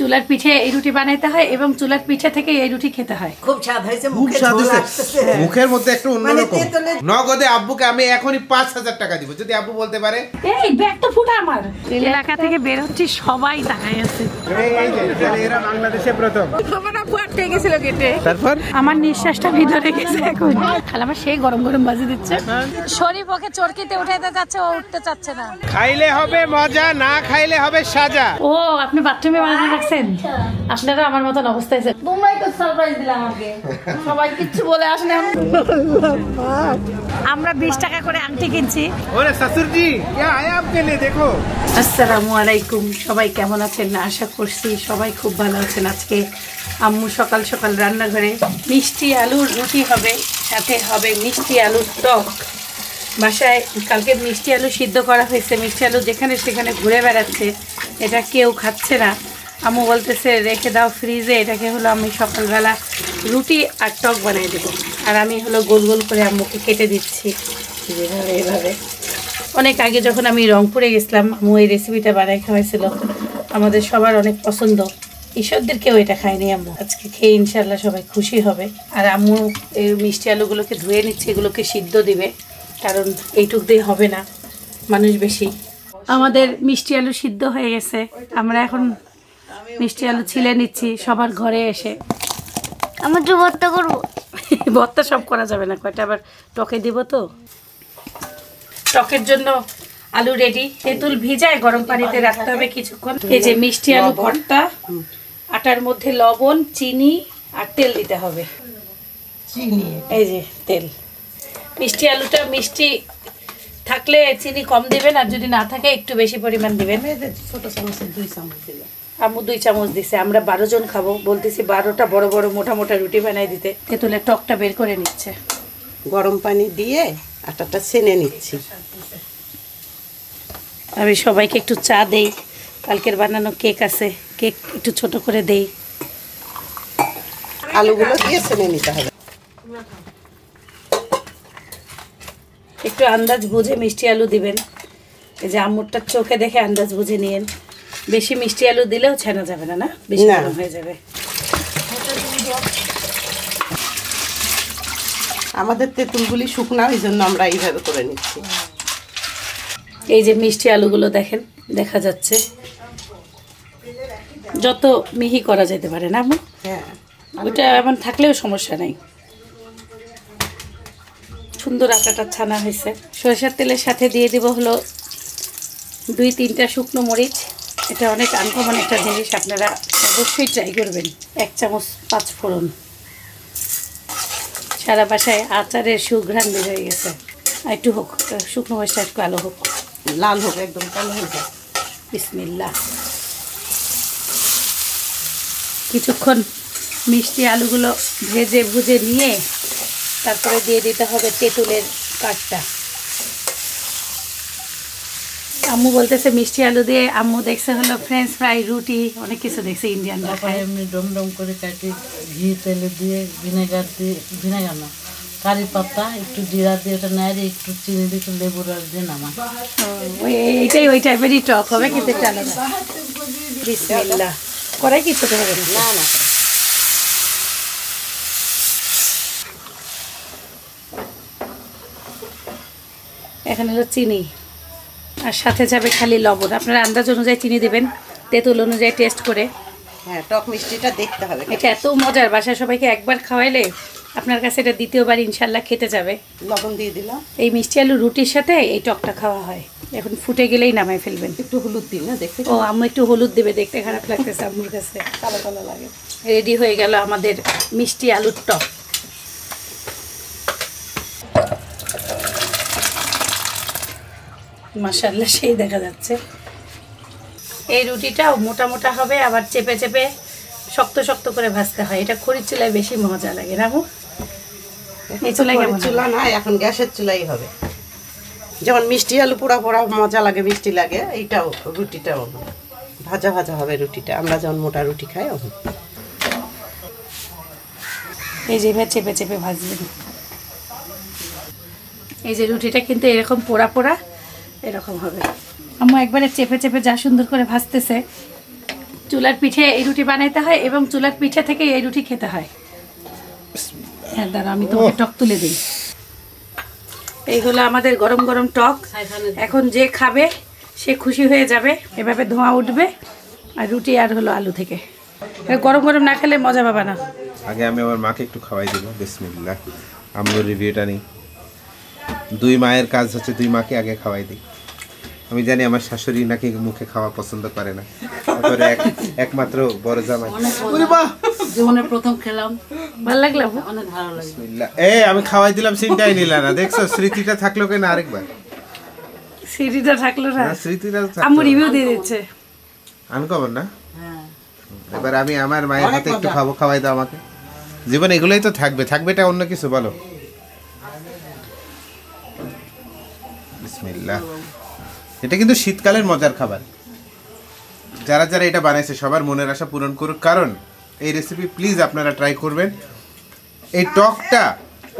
চুলার পিঠে এই রুটি বানাইতে হয় এবং চুলার পিঠে থেকে এই রুটি খেতে হয়। খুব স্বাদ হয়েছে, মুখের মধ্যে একটা অন্যরকম। নগদে আব্বুকে আমি এখনই 5000 টাকা দিব যদি আব্বু বলতে পারে। এই ব্যাগ তো ফুটা আমার। এলাকা থেকে বের হচ্ছে, সবাই তাকায় আছে। এই যে এরা বাংলাদেশে প্রথম। আমার আপু আটকে গেছিল গেটে, তারপর আমার নিঃশ্বাসটা ভিতরে গেছে। এখন খালামা সেই গরম গরম বাজি দিচ্ছে। শরীফ ওকে চরকিতে উঠাইতে যাচ্ছে, ও উঠতে চাচ্ছে না। খাইলে হবে মজা, না খাইলে হবে সাজা। ও আপনি বাথরুমে বানাতে রাখছেন? আপনারা আমার মতন অবস্থায় আছে। তোমরাই তো সারপ্রাইজ দিলাম আমাকে, সবাই কিচ্ছু বলে আসে না। আমরা 20 টাকা করে আংটি কিনছি। ওরে শাশুড়ি क्या आया आपके लिए देखो। আসসালামু আলাইকুম, সবাই কেমন আছেন? আশা করছি সবাই খুব ভালো আছেন। আজকে আম্মু সকাল সকাল রান্নাঘরে মিষ্টি আলুর রুটি হবে, সাথে হবে মিষ্টি আলুর টক। বাসায় কালকে মিষ্টি আলু সিদ্ধ করা হয়েছে, মিষ্টি আলু যেখানে সেখানে ঘুরে বেড়াচ্ছে, এটা কেউ খাচ্ছে না। আম্মু বলতেছে রেখে দাও ফ্রিজে, এটাকে হলো আমি সকালবেলা রুটি আর টক বানিয়ে দেবো। আর আমি হলো গোল গোল করে আম্মুকে কেটে দিচ্ছি যেভাবে এভাবে। অনেক আগে যখন আমি রংপুরে গেছিলাম, আম্মু এই রেসিপিটা বানাই খাওয়াইছিল, আমাদের সবার অনেক পছন্দ। ঈশ্বরদের কেউ এটা খায়নি, আম্মু আজকে খেয়ে ইনশাল্লাহ সবাই খুশি হবে। আর আম্মু এই মিষ্টি আলুগুলোকে ধুয়ে নিচ্ছে, এগুলোকে সিদ্ধ দিবে, কারণ এইটুক দিয়ে হবে না, মানুষ বেশি। আমাদের মিষ্টি আলু সিদ্ধ হয়ে গেছে, আমরা এখন মিষ্টি আলু ছিলে নিচ্ছি সবার ঘরে এসে। আমি তো ভর্তা করবো। ভর্তা সব করা যাবে না, কয়টা আবার টকে দিব তো। টকের জন্য আলু রেডি, তেঁতুল ভিজায় গরম পানিতে রাখতে হবে কিছুক্ষণ। এই যে মিষ্টি আলু ভর্তা, আটার মধ্যে লবণ, চিনি আর তেল দিতে হবে। চিনি, এই যে তেল। মিষ্টি আলুটা মিষ্টি থাকলে চিনি কম দিবেন, আর যদি না থাকে একটু বেশি পরিমাণ দিবেন। ছোট চামচের 2 চামচ দিলাম, আম্মু 2 চামচ দিছে। আমরা 12 জন খাবো, বলতেছি 12টা বড় বড় মোটা মোটা রুটি বানাই দিতে। তেঁতুলের টকটা বের করে নিচ্ছে, গরম পানি দিয়ে আটাটা ছেনে নিচ্ছি। আমি সবাইকে একটু চা দেই, কালকের বানানো কেক আছে, কেক একটু ছোট করে দেই। আলুগুলো দিয়ে ছেনে নিতে হবে। একটু আন্দাজ বুঝে মিষ্টি আলু দিবেন। এই যে আম্মুরটা চোখে দেখে আন্দাজ বুঝে নিয়েন। বেশি মিষ্টি আলু দিলেও ছানা যাবে না, না বেশি গরম হয়ে যাবে। আমাদের তেঁতুলগুলি শুকনা, ওই জন্য আমরা এইভাবে করে নিচ্ছি। এই যে মিষ্টি আলুগুলো দেখেন, দেখা যাচ্ছে যত মিহি করা যেতে পারে না আম্মু। হ্যাঁ, ওইটা এমন থাকলেও সমস্যা নাই। সুন্দর আটাটা ছানা হয়েছে। সরিষার তেলের সাথে দিয়ে দিব হলো 2-3টা শুকনো মরিচ। এটা অনেক আনকমন একটা জিনিস, আপনারা অবশ্যই ট্রাই করবেন। 1 চামচ 5 ফোড়ন। সারা বাসায় আচারের সুঘ্রাণ বের হয়ে গেছে। একটু হোক, শুকনো মরিচটা একটু কালো হোক, লাল হোক, একদম কালো হয়ে যায়। বিসমিল্লাহ। কিছুক্ষণ মিষ্টি আলুগুলো ভেজে ভুজে নিয়ে তারপরে দিয়ে দিতে হবে তেঁতুলের কাঠটা। আম্মু বলতেছে মিষ্টি আলু দিয়ে, আম্মু দেখছে হলো ফ্রেঞ্চ ফ্রাই, রুটি, অনেক কিছু দেখছে ইন্ডিয়ানরা খায়। এমনি ডম ডম করে কাটি ঘি তেলে দিয়ে ভিনেগার দিয়ে, ভিনেগার না কারি পাতা একটু জিরা দিয়ে ওটা নেড়ে একটু চিনি দিয়ে একটু লেবুর রস দিয়ে নামা। এইটাই ওই টাইপেরই টক হবে, কিন্তু একটু আলাদা। বিসমিল্লাহ। করাই কি ছোট হবে না? না, এখানে হলো চিনি, আর সাথে যাবে খালি লবণ। আপনারা আন্দাজ অনুযায়ী চিনি দেবেন, তেঁতুল অনুযায়ী টেস্ট করে। হ্যাঁ, টক মিষ্টিটা দেখতে হবে। এটা এত মজার, বাসায় সবাইকে একবার খাওয়াইলে আপনার কাছে এটা দ্বিতীয়বার ইনশাল্লাহ খেতে যাবে। লবণ দিয়ে দিলাম। এই মিষ্টি আলু রুটির সাথে এই টকটা খাওয়া হয়। এখন ফুটে গেলেই নামাই ফেলবেন। একটু হলুদ দিন না, দেখতে। ও আম্মু একটু হলুদ দেবে, দেখতে খারাপ লাগতেছে আম্মুর কাছে, কালো কালো লাগে। রেডি হয়ে গেল আমাদের মিষ্টি আলুর টক। মাশাআল্লাহ সেই দেখা যাচ্ছে। এই রুটিটাও মোটা মোটা হবে, আবার চেপে চেপে শক্ত শক্ত করে ভাজতে হয়। এটা খড়ির চুলায় বেশি মজা লাগে না? এই চুলায় কেমন? চুলা না, এখন গ্যাসের চুলাই হবে। যেমন মিষ্টি আলু পোড়া পোড়া মজা লাগে, মিষ্টি লাগে, এইটাও রুটিটাও ভাজা ভাজা হবে। রুটিটা আমরা যেমন মোটা রুটি খাই, এই যে এবার চেপে চেপে ভাজবেন। এই যে রুটিটা কিন্তু এরকম পোড়া পোড়া এরকম হবে। আম্মু একবারে চেপে চেপে যা সুন্দর করে ভাজতেছে, চুলার পিঠে এই রুটি বানাইতে হয় এবং চুলার পিঠে থেকে এই রুটি খেতে হয়। হ্যাঁ দাঁড়া, আমি তোমাকে টক তুলে দিই। এই হলো আমাদের গরম গরম টক। এখন যে খাবে সে খুশি হয়ে যাবে। এভাবে ধোঁয়া উঠবে আর রুটি আর হলো আলু থেকে। গরম গরম না খেলে মজা পাবে না। আগে আমি আমার মাকে একটু খাওয়াই দেবো। বিসমিল্লাহ। আম্মুর রিভিউটা নিই। দুই মায়ের কাজ হচ্ছে দুই মাকে আগে খাওয়াই দিই। আমি জানি আমার শাশুড়ি নাকি মুখে খাওয়া পছন্দ করে না, তারপরে একমাত্র বড় জামাই। জীবনের প্রথম খেলাম, ভালো লাগলো, অনেক ভালো লাগে। বিসমিল্লাহ। আমি খাওয়াই দিলাম, চিন্তাই নিলা না। দেখছো স্মৃতিটা থাকলো কেন আরেকবার? স্মৃতিটা থাকলো না, স্মৃতিটা আম্মু রিভিউ দিয়ে দিচ্ছে। আনকমন না? হ্যাঁ, এবার আমি আমার মায়ের হাতে একটু খাবো, খাওয়াই দাও আমাকে। জীবন এগুলোই তো থাকবে, থাকবে এটা অন্য কিছু বলো। বিসমিল্লাহ। এটা কিন্তু শীতকালের মজার খাবার। যারা যারা এটা বানাইছে সবার মনের আশা পূরণ করুক, কারণ এই রেসিপি প্লিজ আপনারা ট্রাই করবেন। এই টকটা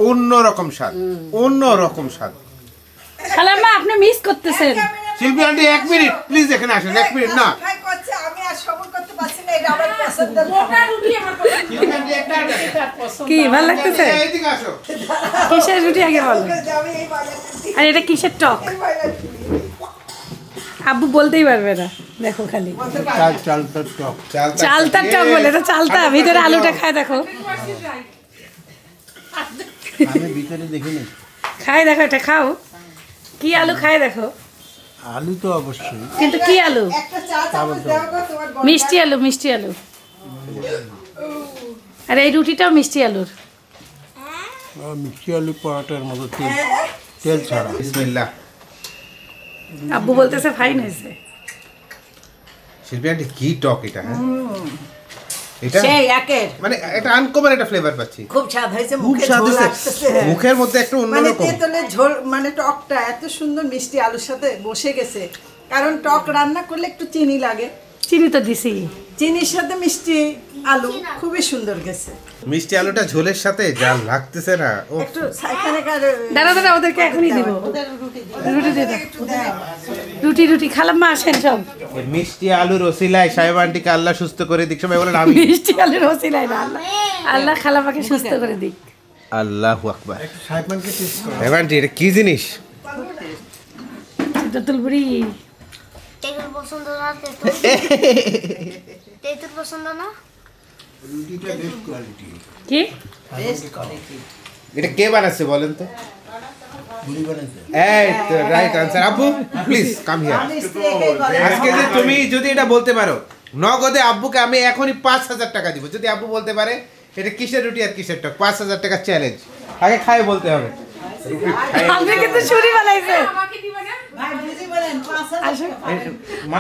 অন্য রকম স্বাদ, অন্য রকম স্বাদ। খালাম্মা আপনি মিস করতেছেন। শিল্পী আন্টি 1 মিনিট প্লিজ এখানে আসেন। 1 মিনিট না, কি ভালো লাগতেছে? এইদিকে আসো। কিসের রুটি আগে বলো, আর এটা কিসের টক? আব্বু বলতেই পারবে না, দেখো খালি চালতা টক বলে। এটা চালতা, ভিতরে আলুটা খায় দেখো, খায় দেখো, এটা খাও। কি আলু খায় দেখো? আলু তো অবশ্যই, কিন্তু কি আলু? মিষ্টি আলু, মিষ্টি আলু। আর এই রুটিটাও মিষ্টি আলুর। মিষ্টি আলু পরোটার মতো তেল ছাড়া। বিসমিল্লাহ। আব্বু বলতেছে ফাইন হয়েছে। শিল্পী আন্টি কি টক এটা? হ্যাঁ এটা সেই একের মানে একটা আনকমন একটা ফ্লেভার পাচ্ছি। খুব স্বাদ হয়েছে, খুব মুখে স্বাদ ঝোল হয়েছে, আসতেছে। মুখের মধ্যে একটা মানে অন্যরকম তেঁতুলের ঝোল, মানে টকটা এত সুন্দর মিষ্টি আলুর সাথে বসে গেছে। কারণ টক রান্না করলে একটু চিনি লাগে, চিনি তো দিছি। চিনির সাথে মিষ্টি আলু খুবই সুন্দর গেছে। মিষ্টি আলুটা ঝোলের সাথে যা লাগতেছে না, ও একটু এখানেকার দাঁড়া দাঁড়া, ওদেরকে এখনই দিব। রুটি দিয়ে দাও, রুটি রুটি। খালাম্মা আসেন সব। এই মিষ্টি আলুর ওসিলায় সাহেব আন্টিকে আল্লাহ সুস্থ করে দিক। সবাই বলেন আমি। মিষ্টি আলুর ওসিলায় না, আল্লাহ আল্লাহ খালাম্মাকে সুস্থ করে দিক। আল্লাহু আকবার। সাহেবমানকে টেস্ট করো। সাহেব আন্টি এটা কি জিনিস? তেঁতুল বুড়ি। তেঁতুল পছন্দ না? তেঁতুল পছন্দ না? রুটিটা বেস্ট কোয়ালিটি। কি এটা কে বানাচ্ছে বলেন তো? বুড়ি বানাইছে। এই তো রাইট আনসার। আব্বু প্লিজ কাম হিয়ার। আজকে যে তুমি যদি এটা বলতে পারো নগদে আব্বুকে আমি এখনই 5000 টাকা দিব। যদি আব্বু বলতে পারে এটা কিসের রুটি আর কিসের টক, 5000 টাকা চ্যালেঞ্জ। আগে খাই বলতে হবে। আপনি কিন্তু ছুরি বানাইছে। আসো।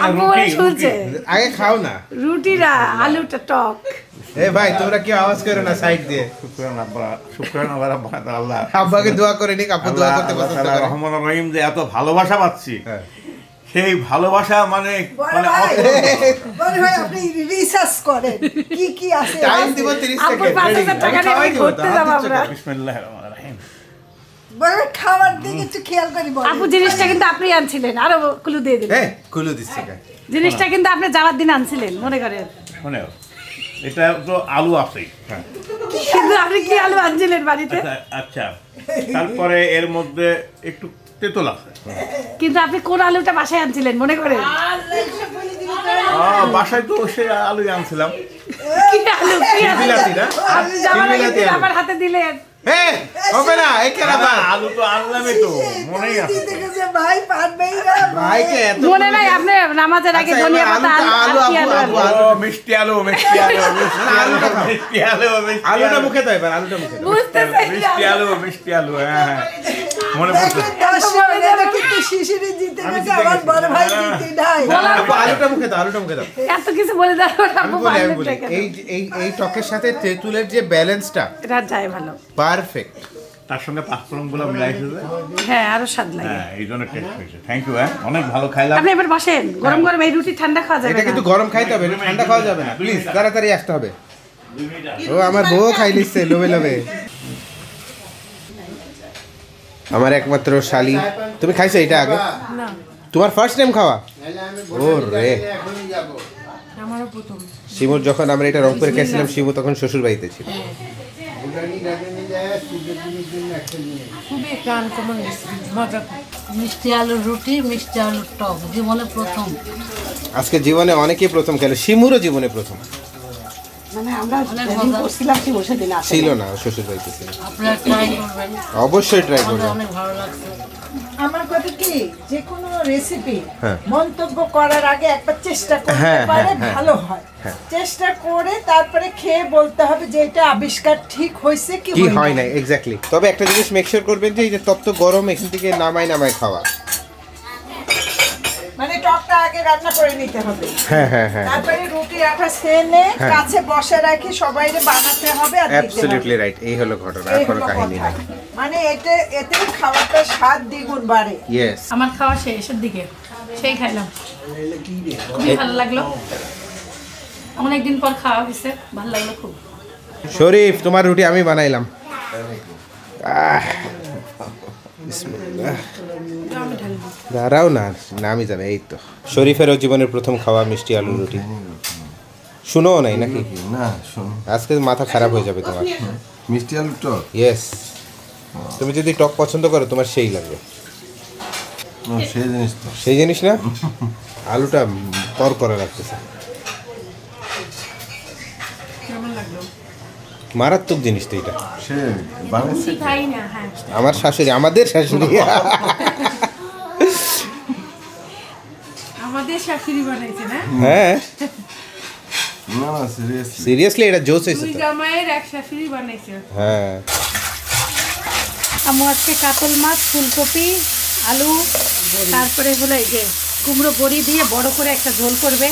আব্বু বলে শুনছে আগে খাও না। রুটিরা আলুটা টক। এ ভাই তোমরা কি আওয়াজ করো না সাইড দিয়ে? শুকরান আব্বা, শুকরান আবার আল্লাহ। আব্বাকে দোয়া করে নিক, আব্বু দোয়া করতে পছন্দ করে। রহমান রহিম যে এত ভালোবাসা পাচ্ছি, হ্যাঁ। সেই ভালোবাসা মানে মানে বড় ভাই আপনি রিসার্চ করেন কি কি আছে। টাইম দিব 30 আব্বুর সেকেন্ড। 5000 টাকা নিয়ে ঘুরতে যাবো আমরা। বিসমিল্লাহির রহমানির রহিম। বড় ভাই খাবার দিকে একটু খেয়াল করি। বড় আপু জিনিসটা কিন্তু আপনি আনছিলেন, আরো ক্লু দিয়ে দিলেন। এই কুলু দিচ্ছে কা? জিনিসটা কিন্তু আপনি যাওয়ার দিন আনছিলেন, মনে করেন। শুনে এটা তো আলু আছেই, কিন্তু আপনি কি আলু আনছিলেন বাড়িতে? আচ্ছা, তারপরে এর মধ্যে একটু তেঁতুল আছে। কিন্তু আপনি কোন আলুটা বাসায় আনছিলেন মনে করেন? বাসায় তো সে আলুই আনছিলাম। কি আলু? কি আলু? বিলাতি না? আপনি যাওয়ার আগে বিলাতি দিন আলু। আমার হাতে দিলেন। এ হবে না, এই কেন আবার? আলু তো আনলামই তো, মনেই আছে। দেখেছে ভাই পারবেই না। ভাইকে এত মনে নাই আপনি নামাজের আগে আচ্ছা, ধনিয়া এবার পাতা আলু, আর কি আলু, আলু? আলু, ও মিষ্টি আলু, মিষ্টি আলু, মিষ্টি আলু, মিষ্টি আলু, মিষ্টি আলুটা আলু, মুখে দাও এবার, আলুটা মুখে দাও। বুঝতেছেন মিষ্টি আলু, মিষ্টি আলু, হ্যাঁ হ্যাঁ মনে পড়ছে। কিন্তু শিশিরে জিতে গেছে, আমার বড় ভাই জিতে নাই। আপু, আলুটা মুখে দাও, আলুটা মুখে দাও। এত কিছু বলে দাও আমি বলি এই এই টকের সাথে তেঁতুলের যে ব্যালেন্সটা এটা যায় ভালো। পারফেক্ট। তার সঙ্গে পাঁচফোড়নগুলো মিলাইছে যে, হ্যাঁ আরো স্বাদ লাগে। হ্যাঁ এই জন্য টেস্ট হয়েছে। থ্যাংক ইউ, হ্যাঁ অনেক ভালো খাইলাম। আপনি এবার বসেন, গরম গরম এই রুটি ঠান্ডা খাওয়া যাবে এটা না। কিন্তু গরম খাইতে হবে, এটা ঠান্ডা খাওয়া যাবে না। প্লিজ তাড়াতাড়ি আসতে হবে। ও আমার বউ খাই লিখছে লোভে লোভে। আমার একমাত্র শালি। তুমি খাইছো এটা আগে? না। তোমার ফার্স্ট টাইম খাওয়া? ও রে, আমারও প্রথম। শিমুর যখন আমরা এটা রংপুরে গেছিলাম, শিমু তখন শ্বশুর বাড়িতে ছিল। খুবই একটা আনকমন মজা। মিষ্টি আলুর রুটি, মিষ্টি আলুর টক জীবনে প্রথম। আজকে জীবনে অনেকেই প্রথম খেলো, শিমুরও জীবনে প্রথম। মানে আমরা যেদিন করছিলাম কি বসে দিন আসে ছিল না, শ্বশুর বাড়িতে ছিল। আপনারা ট্রাই করবেন, অবশ্যই ট্রাই আমাদের করবেন। অনেক ভালো লাগছে। আমার কথা কি, যে কোনো রেসিপি হ্যাঁ। মন্তব্য করার আগে একবার চেষ্টা করতে হ্যাঁ, পারে হ্যাঁ, ভালো হয়। চেষ্টা করে তারপরে খেয়ে বলতে হবে যে এটা আবিষ্কার ঠিক হয়েছে কি কি হয়নি। হয় না, এক্স্যাক্টলি। তবে একটা জিনিস মেক শিওর করবেন যে এই যে তপ্ত গরম এখান থেকে নামায় খাওয়া। মানে টকটা আগে রান্না করে নিতে হবে, হ্যাঁ হ্যাঁ হ্যাঁ, তারপরে রুটি আটা সেনে হ্যাঁ। কাছে বসে রাখি সবাইরে বানাতে হবে আর দিতে হবে। Absolutely right. এই হলো ঘটনা, আর এই কোনো হলো কাহিনী কথা। না। মানে এতে খাবারটা স্বাদ দ্বিগুণ বাড়ে। ইয়েস। আমার খাওয়া শেষের দিকে, সেই খাইলাম, খুবই ভালো লাগলো। অনেকদিন পর খাওয়া হয়েছে, ভালো লাগলো খুব। শরীফ, তোমার রুটি আমি বানাইলাম। বিসমিল্লাহ। দাঁড়াও না, নামই যাবে। এই তো শরীফেরও জীবনের প্রথম খাওয়া মিষ্টি আলুর রুটি। শুনো নাই নাকি? না শোনো, আজকে মাথা খারাপ হয়ে যাবে তোমার। মিষ্টি আলু টক ইয়েস, তুমি যদি টক পছন্দ করো তোমার সেই লাগবে। সেই জিনিস তো। সেই জিনিস না, আলুটা তর করে রাখতেছে। মারাত্মক জিনিস তো এটা। সে বানাইছে খাই না, হ্যাঁ। আমার শাশুড়ি, আমাদের শাশুড়ি। আমাদের শাশুড়ি বানাইছে না? হ্যাঁ না না সিরিয়াসলি সিরিয়াসলি, এটা জোস হয়েছে দুই তো। জামাইয়ের এক শাশুড়ি বানাইছে। হ্যাঁ, আম্মু আজকে কাতল মাছ, ফুলকপি, আলু, তারপরে হলো এই যে কুমড়ো বড়ি দিয়ে বড় করে একটা ঝোল করবে,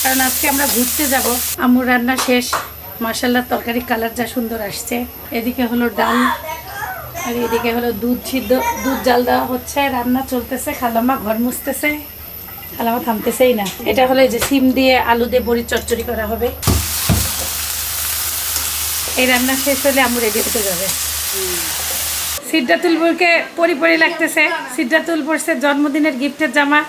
কারণ আজকে আমরা ঘুরতে যাব। আম্মুর রান্না শেষ, মাশাআল্লাহ তরকারি কালার যা সুন্দর আসছে। এদিকে হলো ডাল, আর এদিকে হলো দুধ সিদ্ধ, দুধ জাল দেওয়া হচ্ছে, রান্না চলতেছে। খালাম্মা ঘর মুছতেছে, খালাম্মা থামতেছেই না। এটা হলো এই যে সিম দিয়ে আলু দিয়ে বড়ি চচ্চড়ি করা হবে। এই রান্না শেষ হলে আম্মু রেডি হতে যাবে। সিদ্ধাতুলপুরকে পরি লাগতেছে। সিদ্ধাতুল পরছে জন্মদিনের গিফটের জামা,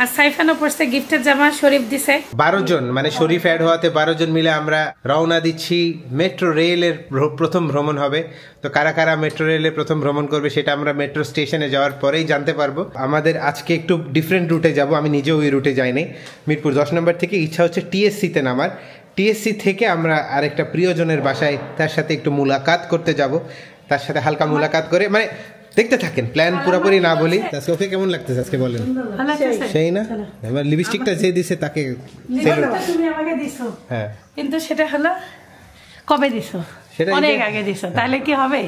আর সাইফানও পরছে গিফটের জামা, শরীফ দিছে। 12 জন, মানে শরীফ অ্যাড হওয়াতে 12 জন মিলে আমরা রওনা দিচ্ছি। মেট্রো রেলের প্রথম ভ্রমণ হবে। তো কারা কারা মেট্রো রেলে প্রথম ভ্রমণ করবে সেটা আমরা মেট্রো স্টেশনে যাওয়ার পরেই জানতে পারবো। আমাদের আজকে একটু ডিফারেন্ট রুটে যাব, আমি নিজেও ওই রুটে যাইনি। মিরপুর 10 নম্বর থেকে ইচ্ছা হচ্ছে টিএসসিতে নামার। টিএসসি থেকে আমরা আরেকটা প্রিয়জনের বাসায় তার সাথে একটু মুলাকাত করতে যাব। তার সাথে হালকা মুলাকাত করে, মানে দেখতে থাকেন, প্ল্যান পুরোপুরি না বলি। আজকে ওকে কেমন লাগতেছে আজকে বলেন? ভালো লাগতেছে? সেই না, এবার লিপস্টিকটা যে দিছে তাকে লিপস্টিকটা তুমি আমাকে দিছো, হ্যাঁ, কিন্তু সেটা হলো কবে দিছো? সেটা অনেক আগে দিছো, তাহলে কি হবে?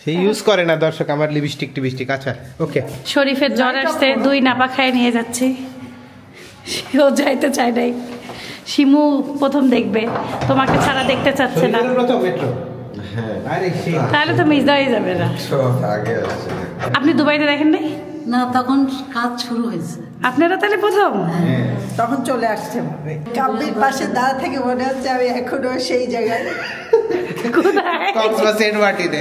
সে ইউজ করে না দর্শক আমার লিপস্টিক টিপস্টিক। আচ্ছা ওকে। শরীফের জ্বর আসছে, 2 নাপা খায় নিয়ে যাচ্ছি। ও যাইতে চায় নাই। শিমু প্রথম দেখবে, তোমাকে ছাড়া দেখতে চাচ্ছে না। প্রথম মেট্রো, আরে সেই তাহলে তো মিস হয়ে যাবে না। আগে আছে আপনি দুবাইতে দেখেন নাই? না, তখন কাজ শুরু হয়েছে। আপনারা তাহলে প্রথম? তখন চলে আসছে ভাবে। কাব্যির পাশে দাঁড়া থেকে মনে হচ্ছে আমি এখনো সেই জায়গায়। কোথায়? কক্সবাজার সেন্ট মার্টিনে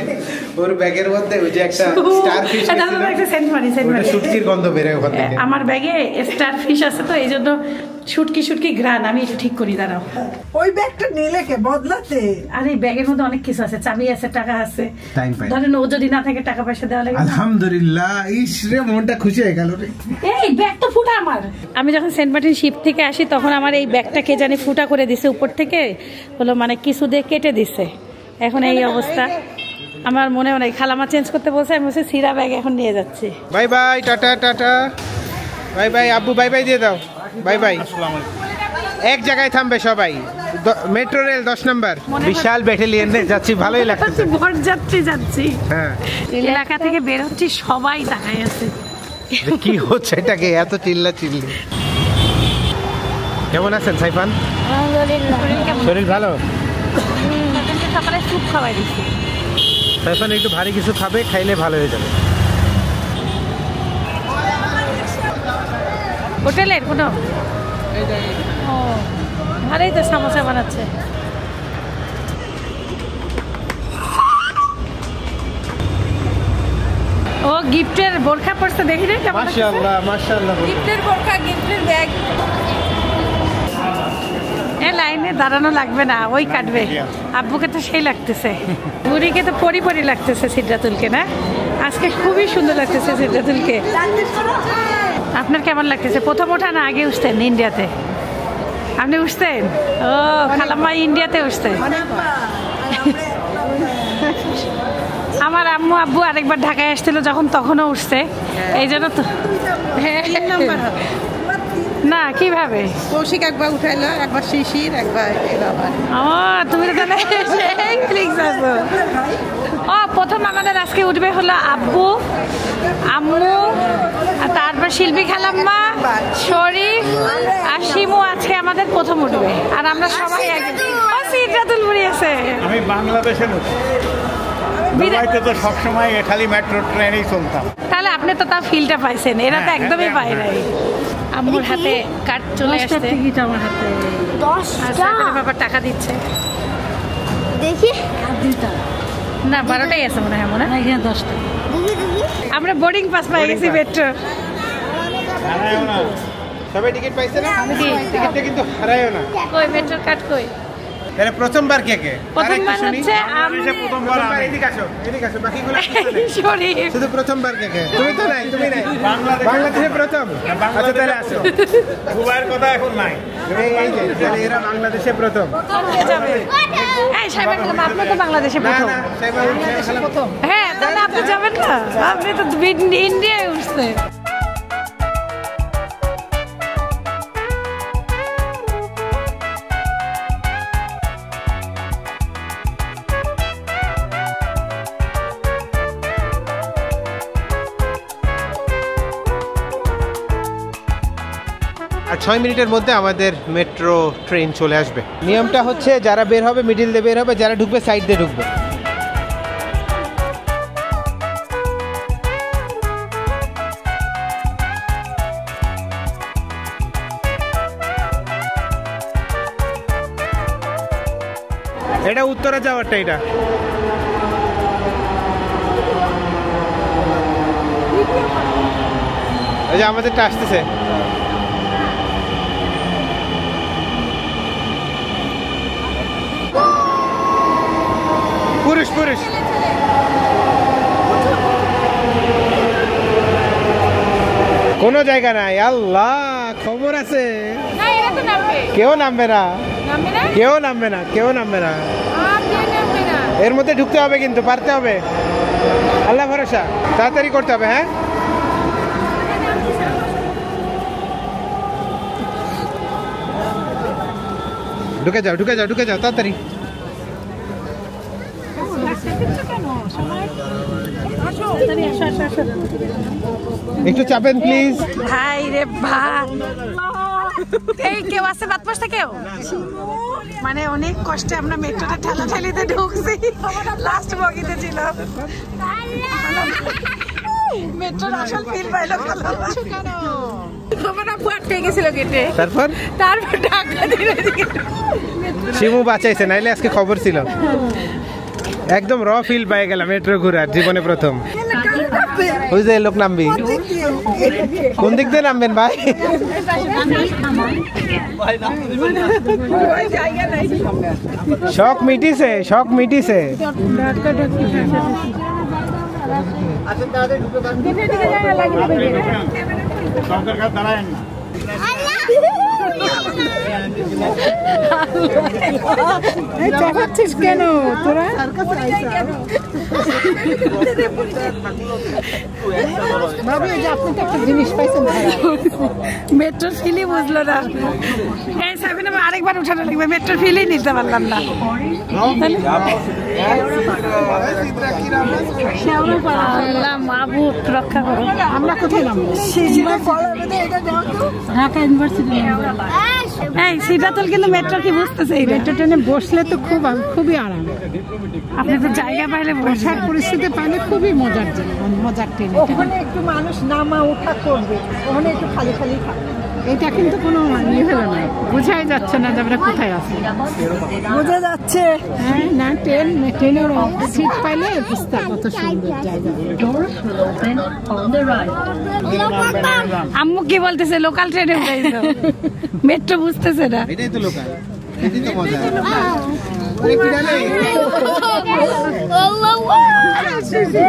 ওর ব্যাগের মধ্যে ওই যে একটা স্টারফিশ এটা হলো একটা সেন্ট মারি, সেন্ট মারি। শুটকির গন্ধ বের হয় ওখান থেকে। আমার ব্যাগে স্টারফিশ আছে, তো এই জন্য শুটকি ঘ্রাণ। আমি একটু ঠিক করি, দাঁড়াও। ওই ব্যাগটা নিলে কে বদলাতে? আর এই ব্যাগের মধ্যে অনেক কিছু আছে, চাবি আছে, টাকা আছে। টাইম পাই। ধরেন ও যদি না থাকে টাকা পয়সা দেওয়া লাগে না। আলহামদুলিল্লাহ, ইস রে মনটা খুশি হয়ে গেল রে। এই ব্যাগ তো ফুটা আমার। আমি যখন সেন্ট মার্টিন শিপ থেকে আসি তখন আমার এই ব্যাগটা কে জানি ফুটা করে দিছে উপর থেকে, হলো মানে কিছু দিয়ে কেটে দিছে। এখন এই অবস্থা। আমার মনে হয় খালামা চেঞ্জ করতে বলছে, আমি বলছি সিরা ব্যাগ এখন নিয়ে যাচ্ছি। By bye, tata tata, bye bye. আব্বু বাই বাই দিয়ে দাও, বাই বাই। এক জায়গায় থামবে সবাই। মেট্রো রেল 10 নম্বর, বিশাল ব্যাটালিয়ন যাচ্ছি, ভালোই লাগতেছে। ভোর যাচ্ছি, হ্যাঁ, এলাকা থেকে বের হচ্ছি, সবাই তাকাই আছে। কি হচ্ছে এটাকে এত চিল্লা চিল্লি। কেমন আছেন সাইফান? শরীর ভালো? সকালে স্যুপ খাওয়াই দিচ্ছি। সাইফান একটু ভারী কিছু খাবে, খাইলে ভালো হয়ে যাবে। হোটেলের কোনো ও ভালোই তো সমোসা বানাচ্ছে। ও গিফটের বোরখা পরছে, দেখি রে কেমন লাগছে? মাশাআল্লাহ মাশাআল্লাহ। গিফটের বোরখা, গিফটের ব্যাগ। লাইনে দাঁড়ানো লাগবে না, ওই কাটবে। আব্বুকে তো সেই লাগতেছে, বুড়িকে তো পরি পরি লাগতেছে সিদ্ধাতুলকে না। আজকে খুবই সুন্দর লাগতেছে সিদ্ধাতুলকে। আপনার কেমন লাগতেছে? প্রথম ওঠা না আগে উঠতেন ইন্ডিয়াতে? আপনি উঠতেন? ও খালাম্মা ইন্ডিয়াতে উঠতেন। আমার আম্মু আব্বু আরেকবার ঢাকায় আসছিল যখন, তখনও উঠছে। এই জন্য তো না কিভাবে কৌশিক একবার উঠাইলো, একবার শিশির, একবার ও তুমি তো তাহলে সেই ফিলিংস আছো। ও প্রথম আমাদের আজকে উঠবে হলো আব্বু আম্মু, আর তারপর শিল্পী খালাম্মা, শরীফ আর শিমু আজকে আমাদের প্রথম উঠবে। আর আমরা সবাই সিদ্ধাতুল বুড়ি আছে। আমি বাংলাদেশে দুবাইতে তো সবসময় খালি মেট্রো ট্রেনেই চলতাম। তাহলে আপনি তো তার ফিলটা পাইছেন, এরা তো একদমই পায় নাই। আম্মুর হাতে কার্ড চলে আসছে, টিকিট আমার হাতে। 10টা বাবা টাকা দিচ্ছে, দেখি না 12টাই আছে মনে হয়। মনে হয় এখানে 10টা। আমরা বোর্ডিং পাস পাই গেছি মেট্রো। সবাই টিকিট পাইছে না? টিকিটটা কিন্তু হারায়ও না। কই মেট্রোর কার্ড কই? তাহলে প্রথমবার কে কে? প্রথমবার হচ্ছে প্রথমবার এদিকে আসো, এদিকে আসো। বাকিগুলো শরীফ। শুধু প্রথমবার কে কে? তুমি তো নাই, তুমি নাই। বাংলাদেশে প্রথম। আচ্ছা তাহলে আসো। দুবাইয়ের কথা এখন নাই। এই যে তাহলে এরা বাংলাদেশে প্রথম। এই সাইবার খেলাম, আপনি তো বাংলাদেশে প্রথম। না সাইবার প্রথম। হ্যাঁ তাহলে আপনি যাবেন না, আপনি তো ইন্ডিয়ায় উঠছে। আর 6 মিনিটের মধ্যে আমাদের মেট্রো ট্রেন চলে আসবে। নিয়মটা হচ্ছে যারা বের হবে মিডিল দিয়ে বের হবে, যারা ঢুকবে সাইড দিয়ে ঢুকবে। এটা উত্তরা যাওয়ারটা, এটা এই যে আমাদেরটা আসতেছে। পুরুষ পুরুষ কোনো জায়গা নাই। আল্লাহ খবর আছে, কেউ নামবে না, কেউ নামবে না, কেউ নামবে না। এর মধ্যে ঢুকতে হবে কিন্তু, পারতে হবে। আল্লাহ ভরসা, তাড়াতাড়ি করতে হবে। হ্যাঁ ঢুকে যাও, ঢুকে যাও, ঢুকে যাও তাড়াতাড়ি। একটু চাপেন প্লিজ। ভাই রে ভাই, এই কেউ আছে বাদ পাশে কেউ? মানে অনেক কষ্টে আমরা মেট্রোতে ঠেলাঠেলিতে ঢুকছি, লাস্ট বগিতে ছিলাম। মেট্রোর আসল ফিল পাইলো কেন? আমার আপু আটকে গেছিল গেটে, তারপর ঢাকা দিয়ে শিমু বাঁচাইছে, নাইলে আজকে খবর ছিল। একদম র ফিল পাই গেলাম মেট্রো ঘুরার জীবনে প্রথম। ওই যে লোক নামবি, কোন দিক দিয়ে নামবেন ভাই? শখ মিটিছে, শখ মিটিছে। কেন তোরা মেট্রোর ফিলি বুঝলো না। এই সাবিন আরেকবার উঠানো লাগবে, মেট্রোর ফিলি নিতে পারলাম না। আল্লাহ মাহবুব রক্ষা করো। আমরা কোথায় নামবো? ঢাকা ইউনিভার্সিটি। এই সিদ্ধাতুল কিন্তু মেট্রো কি বুঝতেছে? এই মেট্রো ট্রেনে বসলে তো খুবই আরাম। আপনি তো জায়গা পাইলে, বসার পরিস্থিতি পাইলে খুবই মজার ট্রেন। ওখানে একটু মানুষ নামা ওঠা করবে, ওখানে একটু খালি খালি থাকবে। এটা কিন্তু কোনো ইয়ে হলো না, বোঝাই যাচ্ছে না যে আমরা কোথায় আছি। বোঝা যাচ্ছে হ্যাঁ না, ট্রেনের সিট পাইলে বুঝতে কত সুন্দর জায়গা। আম্মু কি বলতেছে? লোকাল ট্রেনে উঠাইছো, মেট্রো বুঝতেছে না। এটাই তো লোকাল। এটাই তো মজা। আরে কি জানে?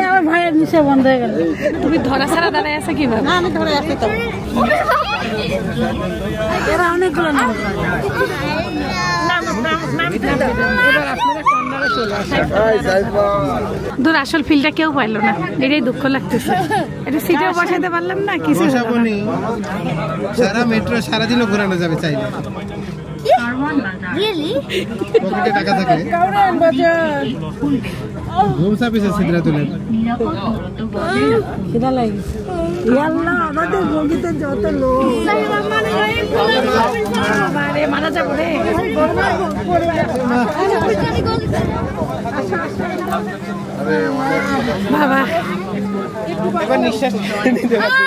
আমার ভাইয়ের নিশা বন্ধ হয়ে গেল। তুমি ধরা ছাড়া দাঁড়ায় আছে কিভাবে? আমি ধরে আছি তো। এরা অনেকগুলো নাম দূর আসল ফিলটা কেউ পাইলো না, এটাই দুঃখ লাগতেছে। এটা সিটেও বসাতে পারলাম না, কিছু বসাবো নি। সারা মেট্রো সারাদিনও ঘোরানো যাবে চাইলে। পকেটে টাকা থাকলে ঘুম চাপিছে সিদ্রা তুলে। খিদা লাগে। ইয়াল্লাহ আমাদের বগিতে যত লোক মারা যাবো রে বাবা। এবার নিঃশ্বাস নিতে পারছি।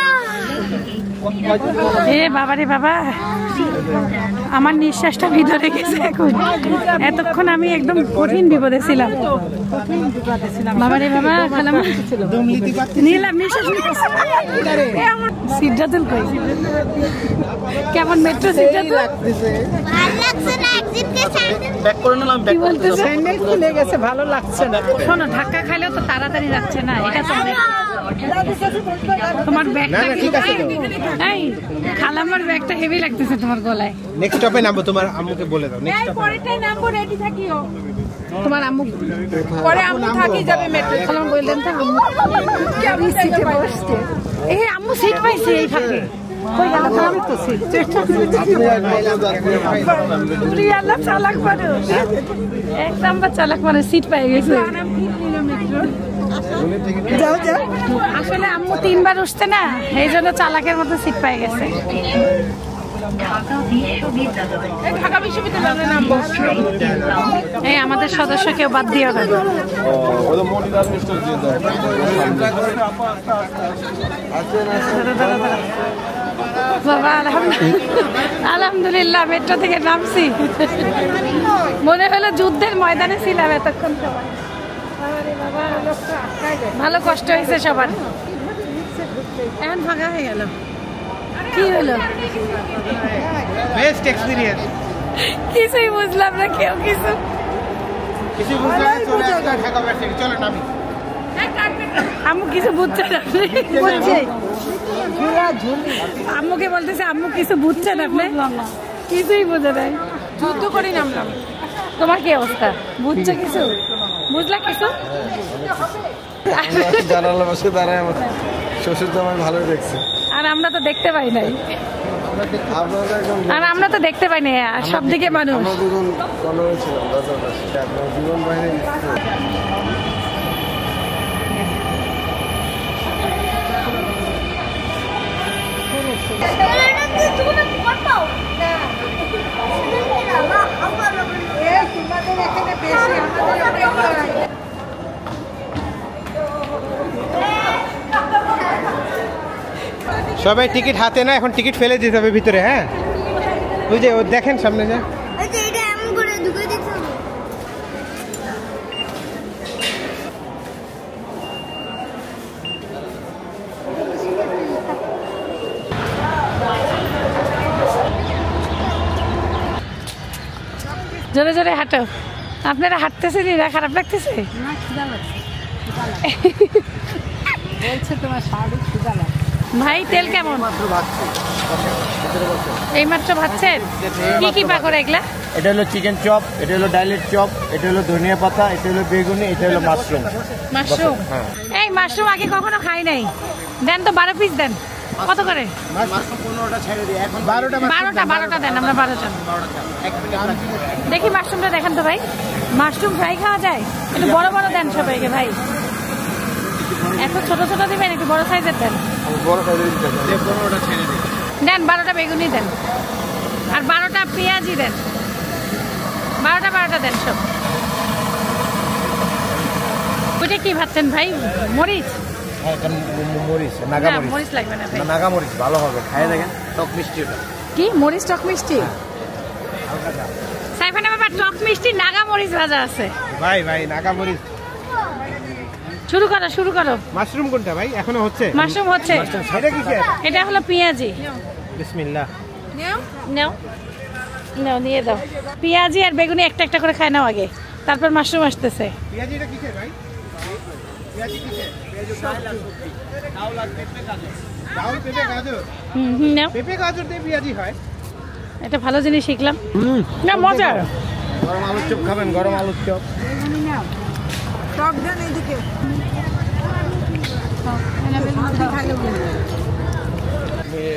এ বাবা রে বাবা, আমার নিঃশ্বাসটা ভিতরে গেছে এখন। এতক্ষণ আমি একদম কঠিন বিপদে ছিলাম। বাবা রে বাবা, খালাম নিলাম নিঃশ্বাস। সিদ্ধাতুল কই? কেমন মেট্রো সিদ্ধাতুল? কি বলতেছে? স্যান্ডেল খুলে গেছে, ভালো লাগছে না। শোনো, ধাক্কা খাইলেও তো তাড়াতাড়ি যাচ্ছে না। এটা তো তোমার ব্যাগটা ঠিক আছে তো। এই খালামার ব্যাগটা হেভি লাগতেছে তোমার গলায়। নেক্সট স্টপে নামবো, তোমার আম্মুকে বলে দাও। নেক্সট স্টপে পরেরটাই নামবো, রেডি থাকিও। তোমার আম্মু পরে আম্মু থাকি যাবে মেট্রো। খালাম বললেন তো আম্মু কেমন সিটে বসছে। এই আম্মু সিট পাইছে এই ফাঁকে। কই গেল খালাম তো সিট? তুমি আল্লাহ চালাক পারো, এক নাম্বার চালাক মানে সিট পাই গেছে। যাও যাও। আসলে আম্মু 3 বার উঠছে না, এই জন্য চালাকের মতো সিট পাই গেছে। ঢাকা বিশ্ববিদ্যালয়ে নামবো। এই আমাদের সদস্য কেউ বাদ দিও না। বাবা আলহামদুলিল্লাহ মেট্রো থেকে নামছি। মনে হলো যুদ্ধের ময়দানে ছিলাম এতক্ষণ সবাই। ভালো কষ্ট হয়েছে সবার। এখন ফাঁকা হয়ে গেল। কি হলো? Best experience. কিছুই বুঝলাম না, কেউ কিছু বুঝলাম না। চলে আসলাম ঢাকা ভার্সিটি। চলো নামি। আম্মু কিছু বুঝছে না। বুঝছে আম্মুকে বলতেছে আম্মু কিছু বুঝছেন আপনি? কিছুই বুঝে নাই, যুদ্ধ করে নামলাম। তোমার কি অবস্থা? বুঝছে কিছু? বুঝলা কিছু? জানালার পাশে দাঁড়ায় আমার শ্বশুর জামাই ভালো দেখছে। আর আমরা তো দেখতে পাই নাই। আপনারা একদম আর আমরা তো দেখতে পাই নাই, আর সব দিকে মানুষ। আমরা দুজন কলমে ছিলাম রাজার পাশে। আপনার জীবন বাহিনী সবাই টিকিট হাতে না, এখন টিকিট ফেলে দিতে হবে ভিতরে। হ্যাঁ ওই যে দেখেন সামনে যা। জোরে জোরে হাঁটো। আপনারা হাঁটতেছেন, এরা খারাপ লাগতেছে? ভাই তেল কেমন? এই মাত্র ভাবছেন কি কি পাকড় এগুলা? এটা হলো চিকেন চপ, এটা হলো ডাইলের চপ, এটা হলো ধনিয়া পাতা, এটা হলো বেগুনি, এটা হলো মাশরুম। মাশরুম? এই মাশরুম আগে কখনো খাই নাই। দেন তো 12 পিস দেন। কত করে? 12টা দেন। আমরা 12 জন। দেখি মাশরুমটা দেখান তো ভাই। মাশরুম ফ্রাই খাওয়া যায়? একটু বড় বড় দেন সবাইকে ভাই। এত ছোট ছোট দিবেন, একটু বড় সাইজের দেন। দেন 12টা বেগুনি দেন, আর 12টা পেঁয়াজি দেন। 12টা দেন সব। ওইটা কি ভাবছেন ভাই? মরিচ? মরিচ, না, মরিচ লাগবে না ভাই। নাগা মরিচ ভালো হবে, খাই দেখেন। টক মিষ্টি ওটা। কি মরিচ? টক মিষ্টি? সাইফানে বাবা টক মিষ্টি নাগা মরিচ ভাজা আছে। ভাই নাগা মরিচ। শুরু করো। মাশরুম কোনটা ভাই? এখনো হচ্ছে? মাশরুম হচ্ছে। এটা কি? এটা হলো পেঁয়াজি। বিসমিল্লাহ। নাও। নাও নিয়ে দাও। পেঁয়াজি আর বেগুনি একটা একটা করে খায় নাও আগে, তারপর মাশরুম আসতেছে। পেঁয়াজিটা কিসের ভাই? পেঁয়াজি কিসের? ডাউল আর পেঁপে গাজর। ডাউল পেঁপে গাজর। নাও। পেঁপে গাজর দিয়ে পেঁয়াজি হয়। এটা ভালো জিনিস শিখলাম। না মজার। গরম আলুর চপ খাবেন? গরম আলুর চপ। টক দেন এইদিকে।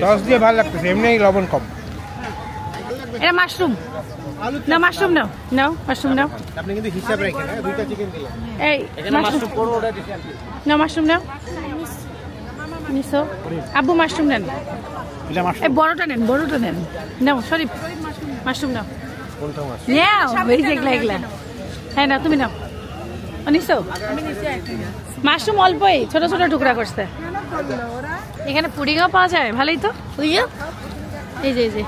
সস দিয়ে ভালো লাগতেছে, এমনি লবণ কম। এটা মাশরুম। না মাশরুম নাও, নাও মাশরুম নাও। আপনি কিন্তু হিসাব রাখেন, হ্যাঁ দুইটা চিকেন দিলেন। এই মাশরুম পরোটা দিছি। নাও, মাশরুম নাও। নিছো আব্বু মাশরুম নেন। এটা মাশরুম। এই বড়টা নেন, বড়টা নেন। নাও শরীফ মাশরুম নাও। কোনটা মাছ? নাও এই যে এগুলা এগুলা। হ্যাঁ নাও তুমি নাও। নিছো মাশরুম অল্পই ছোট ছোট টুকরা করছে। এখানে পুডিংও পাওয়া যায়, ভালোই তো। এই যে এই যে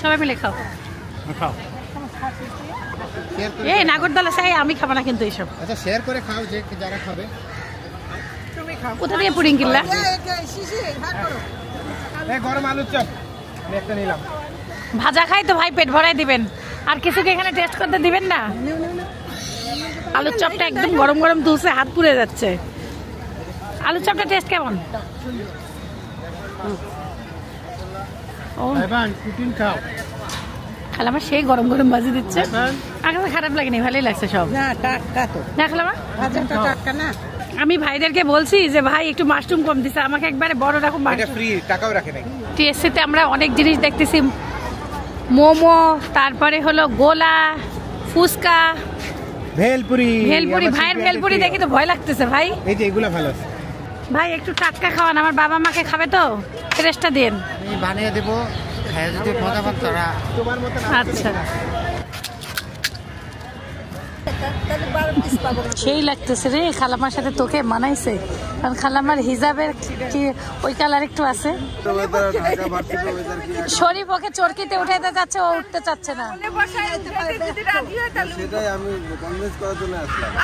সবাই মিলে খাও। খাও। এই নাগরদোলা চাই, আমি খাবো না কিন্তু এইসব। আচ্ছা শেয়ার করে খাও যে যারা খাবে। কোথা থেকে পুডিং কিনলা? এই গরম আলুর চপ আমি একটা নিলাম। ভাজা খাই তো ভাই, পেট ভরাই দিবেন। আর কিছুকে এখানে টেস্ট করতে দিবেন না? আলুর চপটা একদম গরম গরম তুলছে, হাত পুড়ে যাচ্ছে। আলুর চপটা টেস্ট কেমন? ও ভাই পুটিন খাও। খালামা সেই গরম গরম ভাজি দিচ্ছে। আগে তো খারাপ লাগেনি, ভালোই লাগছে সব। না টাটকা তো, না খালামা ভাজাটা টাটকা না। আমি ভাইদেরকে বলছি যে ভাই একটু মাশরুম কম দিছে, আমাকে একবারে বড় রকম এটা মাশরুম। ফ্রি, টাকাও রাখে নাই। টিএসসিতে আমরা অনেক জিনিস দেখতেছি, মোমো, তারপরে হলো গোলা, ফুচকা, ভেলপুরি। ভেলপুরি। ভাইয়ের ভেলপুরি দেখি তো ভয় লাগতেছে ভাই। এই যে এগুলা ভালো আছে। ভাই একটু টাটকা খাওয়ান, আমার বাবা মাকে খাবে তো, ফ্রেশটা দেন। আমি বানিয়ে দেবো, খায় যদি মজা পান তারা। তোমার মতো আচ্ছা সেই লাগতেছে রে, খালামার সাথে তোকে মানাইছে, কারণ খালামার হিজাবের কি ওই কালার একটু আছে। শরীফ ওকে চরকিতে উঠাইতে যাচ্ছে, ও উঠতে চাচ্ছে না।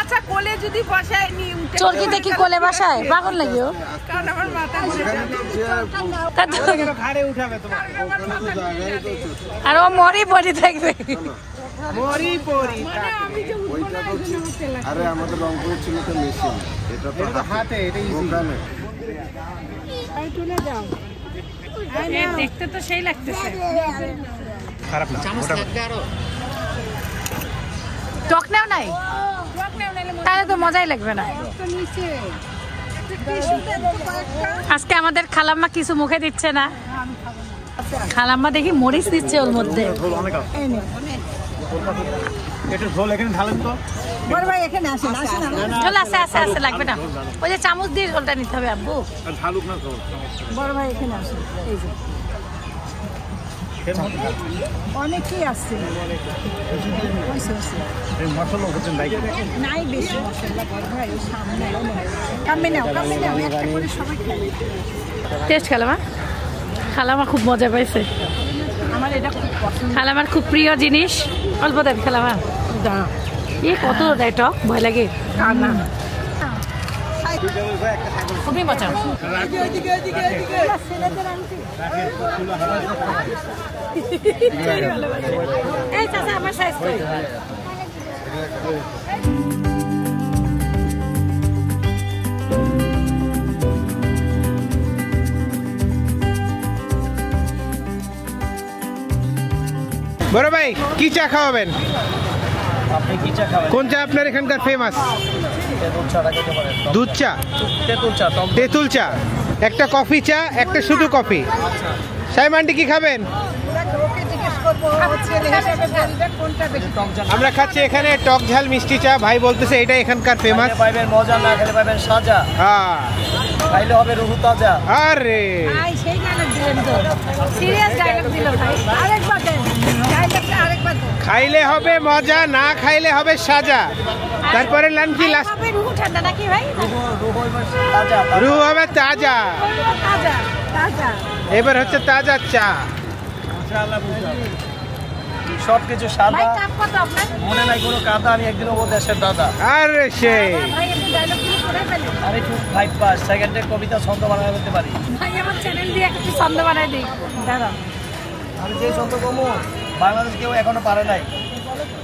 আচ্ছা কোলে যদি বসায় নি, চরকিতে কি কোলে বাসায়? পাগল নাকি ও? কারণ আমার মাথা তা তো- ঘাড়ে উঠাবে তোমার। আর ও মরি পড়ি থাকবে। মরি পরি আরে আমাদের রংপুরের ছিল তো মেশিন, এটা তো হাতে, এটা ইজি। দোকানে। দেখতে তো সেই লাগতেছে। খারাপ না, টক নেও নাই, তাহলে তো মজাই লাগবে না। আজকে আমাদের খালাম্মা কিছু মুখে দিচ্ছে না। খালাম্মা দেখি মরিচ দিচ্ছে ওর মধ্যে। একটু ঝোল এখানে ঢালেন তো। বড় ভাই এখানে আসেন, আসেন ঝোল আছে আছে আছে, লাগবে না। ওই যে চামচ দিয়ে ঝোলটা নিতে হবে আব্বু। ঢালুক না ঝোল। বড় ভাই এখানে আসেন। এই যে অনেকেই আসছে, মশলা হচ্ছেন ভাই। নাই বেশি মশলা। বড় ভাই ওই সামনে কামে নাও, কামে নাও, একটা করে সবাই খাবে। টেস্ট খালামা, খালামা খুব মজা পাইছে। আমার এটা খুব পছন্দ। খালামার খুব প্রিয় জিনিস। অল্প দেন খালামা। এ কত দেয় টক, ভয় লাগে। না খুবই মজা। এই চাচা আমার সাইজ কই? বড় ভাই কি চা খাওয়াবেন? আপনি কি চা খাবেন? কোন চা আপনার এখানকার ফেমাস? তেঁতুল চাটা খেতে পারেন। দুধ চা, তেঁতুল চা, টক তেঁতুল চা, একটা কফি চা, একটা শুধু কফি। সাইমানটি কি খাবেন? আমরা খাচ্ছি এখানে টক ঝাল মিষ্টি চা। ভাই বলতেছে এটা এখানকার ফেমাস। পাইবেন মজা, না খেলে পাইবেন সাজা। হ্যাঁ খাইলে হবে রুহু তাজা। আরে ভাই সেই ডায়লগ দিলেন তো, সিরিয়াস ডায়লগ দিল ভাই। আরেকবার দেন, ডায়লগটা আরেকবার দেন। খাইলে হবে মজা, না খাইলে হবে সাজা। তারপরে লাঞ্চি লাস্ট হবে রুহু ঠান্ডা নাকি ভাই? রুহু হইবে তাজা। রু হবে তাজা। তাজা তাজা। এবার হচ্ছে তাজা চা। সবকিছু ভাই সাদা, কাপ কত আপনার? মনে নাই কোনো কাদা। আমি একদিন ও দেশের দাদা। আরে সেই ভাই একটু ডায়লগ শুরু করে ফেলেন। আমি একটু 5 পাস সেকেন্ডের কবিতা ছন্দ বানাতে বলতে পারি। ভাই আমার চ্যানেল দিয়ে একটু ছন্দ বানাই দিই, দাঁড়াও। আমি যে ছন্দ কমু বাংলাদেশ কেউ এখনো পারে নাই।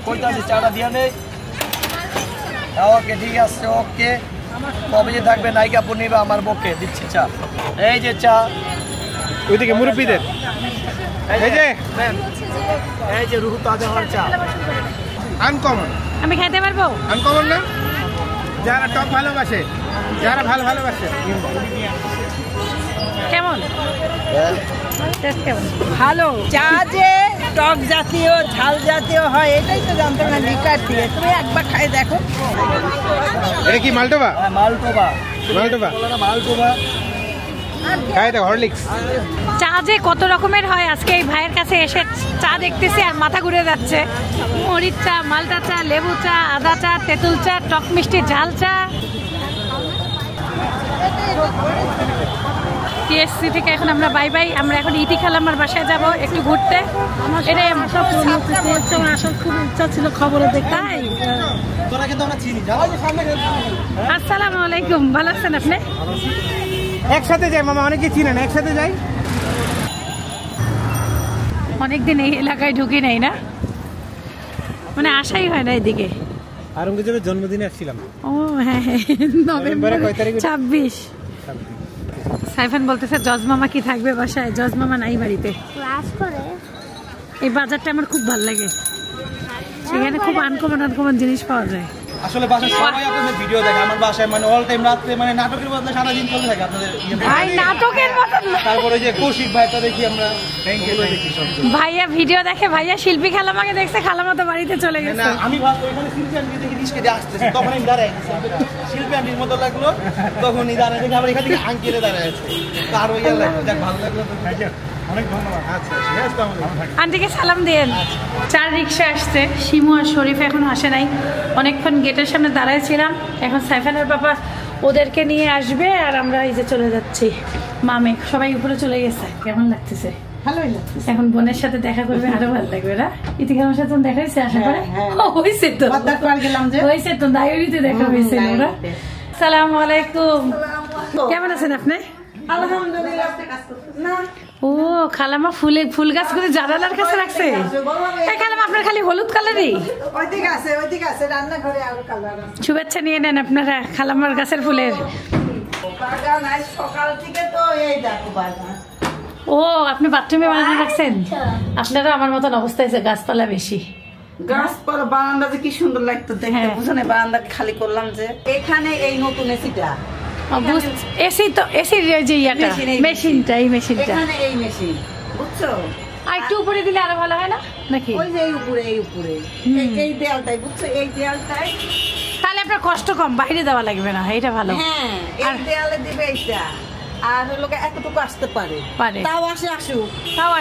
কইতাছি চাটা দিয়ে নেই। ওকে ঠিক আছে, ওকে। কবে যে থাকবে নায়িকা পূর্ণিমা আমার পক্ষে দিচ্ছি চা। এই যে চা ওইদিকে মুরব্বীদের এই যে রুহু তাজা হওয়ার চা। আনকমন, আমি খেতে পারবো? আনকমন না? যারা টক ভালোবাসে, যারা ভালোবাসে। কেমন টেস্ট কেমন? ভালো চা যে টক জাতীয় ঝাল জাতীয় হয় এটাই তো জানতো না লিকার দিয়ে। তুমি একবার খাই দেখো। এটা কি মালটোবা? হ্যাঁ মালটোবা। মালটোবা মালটোবা খাই দেখো, হরলিক্স। চা যে কত রকমের হয় আজকে এই ভাইয়ের কাছে এসে চা দেখতেছি আর মাথা ঘুরে যাচ্ছে। মরিচ চা, মালটা চা, লেবু চা, আদা চা, তেঁতুল চা, টক মিষ্টি ঝাল চা। টিএসসি থেকে এখন আমরা বাই বাই। আমরা এখন ইতি খালাম্মার বাসায় যাব একটু ঘুরতে। এটা আসল খুব ইচ্ছা ছিল খবরে দেখতে। তোরা কিন্তু আমরা চিনি। আসসালামু আলাইকুম, ভালো আছেন আপনি? একসাথে যাই মামা, অনেকে চিনেন, একসাথে যাই। অনেকদিন এই এলাকায় ঢুকি নাই না, মানে আশাই হয় না এদিকে। আরঙ্গজেবের জন্মদিনে আসছিলাম। ও হ্যাঁ হ্যাঁ, নভেম্বর 26। সাইফান বলতেছে জজ মামা কি থাকবে বাসায়? জজ মামা নাই বাড়িতে। ক্লাস করে এই বাজারটা আমার খুব ভালো লাগে, সেখানে খুব আনকমন জিনিস পাওয়া যায়। আসলে বাসায় সবাই আপনাদের ভিডিও দেখে। আমার বাসায় মানে অল টাইম রাত্রে মানে নাটকের বদলে সারাদিন চলতে থাকে আপনাদের। ভাই নাটকের মতন। তারপরে যে কৌশিক ভাইটা দেখি আমরা, দেখি সব। ভাইয়া ভিডিও দেখে, ভাইয়া শিল্পী খালামাকে দেখছে, খালামা তো বাড়িতে চলে গেছে। আমি ভাবছি ওইখানে শিল্পী আন্টি দেখি রিস্কে দিয়ে আসতেছে, তখন আমি দাঁড়াই শিল্পী আন্টির মতো লাগলো, তখনই দাঁড়ায় দেখি আবার এখান থেকে আঙ্কিলে দাঁড়ায় আছে। আর ওই লাগলো, যাক ভালো লাগলো। অনেক ধন্যবাদ। আচ্ছা আন্টিকে সালাম দিয়েন। 4 রিক্সা আসছে, শিমু আর শরীফ এখন আসে নাই। অনেকক্ষণ গেটের সামনে দাঁড়াইছিলাম। এখন সাইফানের বাবা ওদেরকে নিয়ে আসবে আর আমরা এই যে চলে যাচ্ছি। মামে সবাই উপরে চলে গেছে। কেমন লাগতেছে? ভালোই লাগছে। এখন বোনের সাথে দেখা করবে, আরো ভালো লাগবে না? ইতিকার সাথে দেখা হয়েছে আশা করে? হয়েছে তো, হয়েছে তো, ডায়েরিতে দেখা হয়েছে ওরা। সালাম আলাইকুম, কেমন আছেন আপনি? আলহামদুলিল্লাহ। না ও খালামা ফুল গাছ করে জানালার কাছে রাখছে। এই খালামা আপনার খালি হলুদ কালারই? ওইদিকে আছে রান্নাঘরে আরো কালার আছে। শুভেচ্ছা নিয়ে নেন আপনারা খালামার গাছের ফুলের। বাগান আজ সকাল থেকে তো এই দেখো বাগান। ও আপনি বাথরুমে বানানো রাখছেন? আপনারা আমার মতন অবস্থা হয়েছে, গাছপালা বেশি। গাছপালা বারান্দা যে কি সুন্দর লাগতো দেখতে। বুঝনে বারান্দা খালি করলাম যে এখানে এই নতুন এসিটা। এসি তো, এসির যে ইয়াটা মেশিনটা, এই মেশিনটা এখানে এই মেশিন, বুঝছো? আর একটু উপরে দিলে আরো ভালো হয় না নাকি? ওই যে এই উপরে এই দেয়ালটাই, বুঝছো? এই দেয়ালটাই তাহলে আপনার কষ্ট কম, বাইরে দেওয়া লাগবে না, এটা ভালো। হ্যাঁ এই দেয়ালে দিবে এইটা। আর লোকে এতটুকু আসতে পারে, তাও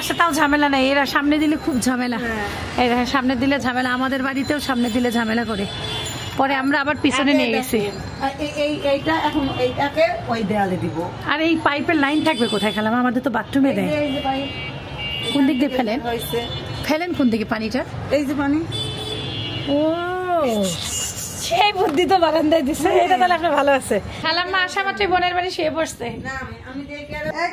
আসে, তাও ঝামেলা নাই। এরা সামনে দিলে খুব ঝামেলা, এরা সামনে দিলে ঝামেলা। আমাদের বাড়িতেও সামনে দিলে ঝামেলা করে, পরে আমরা আবার পিছনে নিয়ে গেছি। এইটা এখন এইটাকে ওই দেয়ালে দিব। আর এই পাইপের লাইন থাকবে কোথায় খেলাম? আমাদের তো বাথরুমে দেয়। কোন দিক দিয়ে ফেলেন কোন দিকে পানিটা? এই যে পানি। ও সেই বুদ্ধি তো বারান্দায় দিচ্ছে, এটা তাহলে আপনার ভালো আছে। খালাম্মা আসা মাত্রই বোনের বাড়ি শুয়ে পড়ছে।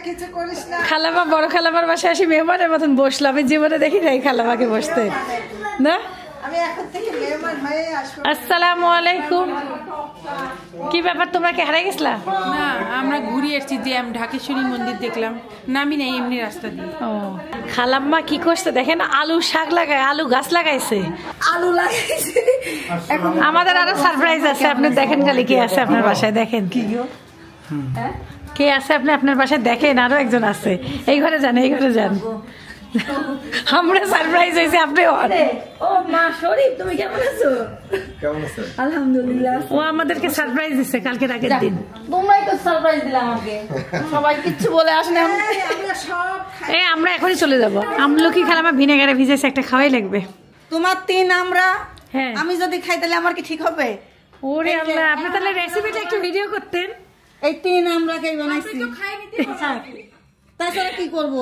কিছু করিস না। খালাম্মা বড় খালাম্মার বাসায় আসি মেহমানের মতন বসলাম, আমি জীবনে দেখি নাই খালাম্মাকে বসতে না। আমি এখন থেকে মেহমান হয়ে আসবো। আসসালামু আলাইকুম। কি ব্যাপার, তোমরা কি হারিয়ে গেছলা? না, আমরা ঘুরে এসেছি যে আমি ঢাকেশ্বরী মন্দির দেখলাম, নামি নাই এমনি রাস্তা দিয়ে। ও খালাম্মা কি করছে দেখেন, আলু শাক লাগায়, আলু গাছ লাগাইছে, আলু লাগাইছে। আমাদের আরো সারপ্রাইজ আছে, আপনি দেখেন খালি কে আছে আপনার বাসায়। দেখেন কে আছে আপনি আপনার বাসায়, দেখেন আরো একজন আছে। এই ঘরে যান, এই ঘরে যান। আমরা সারপ্রাইজ হয়েছে, আপনি। ও মা শরীফ, তুমি কেমন আছো? কেমন আছো? আলহামদুলিল্লাহ। ও আমাদেরকে সারপ্রাইজ দিচ্ছে কালকে রাতের দিন। তোমরাই তো সারপ্রাইজ দিলা আমাকে, সবাই কিচ্ছু বলে আসেনি। আমরা এখনই চলে যাবো। আমলকি খালামা ভিনেগারে ভিজেছে, একটা খাওয়াই লাগবে। তোমার 3 আমরা, হ্যাঁ আমি যদি খাই তাহলে আমার কি ঠিক হবে? ওরে আল্লাহ, আপনি তাহলে রেসিপিটা একটু ভিডিও করতেন। এই 3 আমরা কে বানাইছি, তাছাড়া কি করব?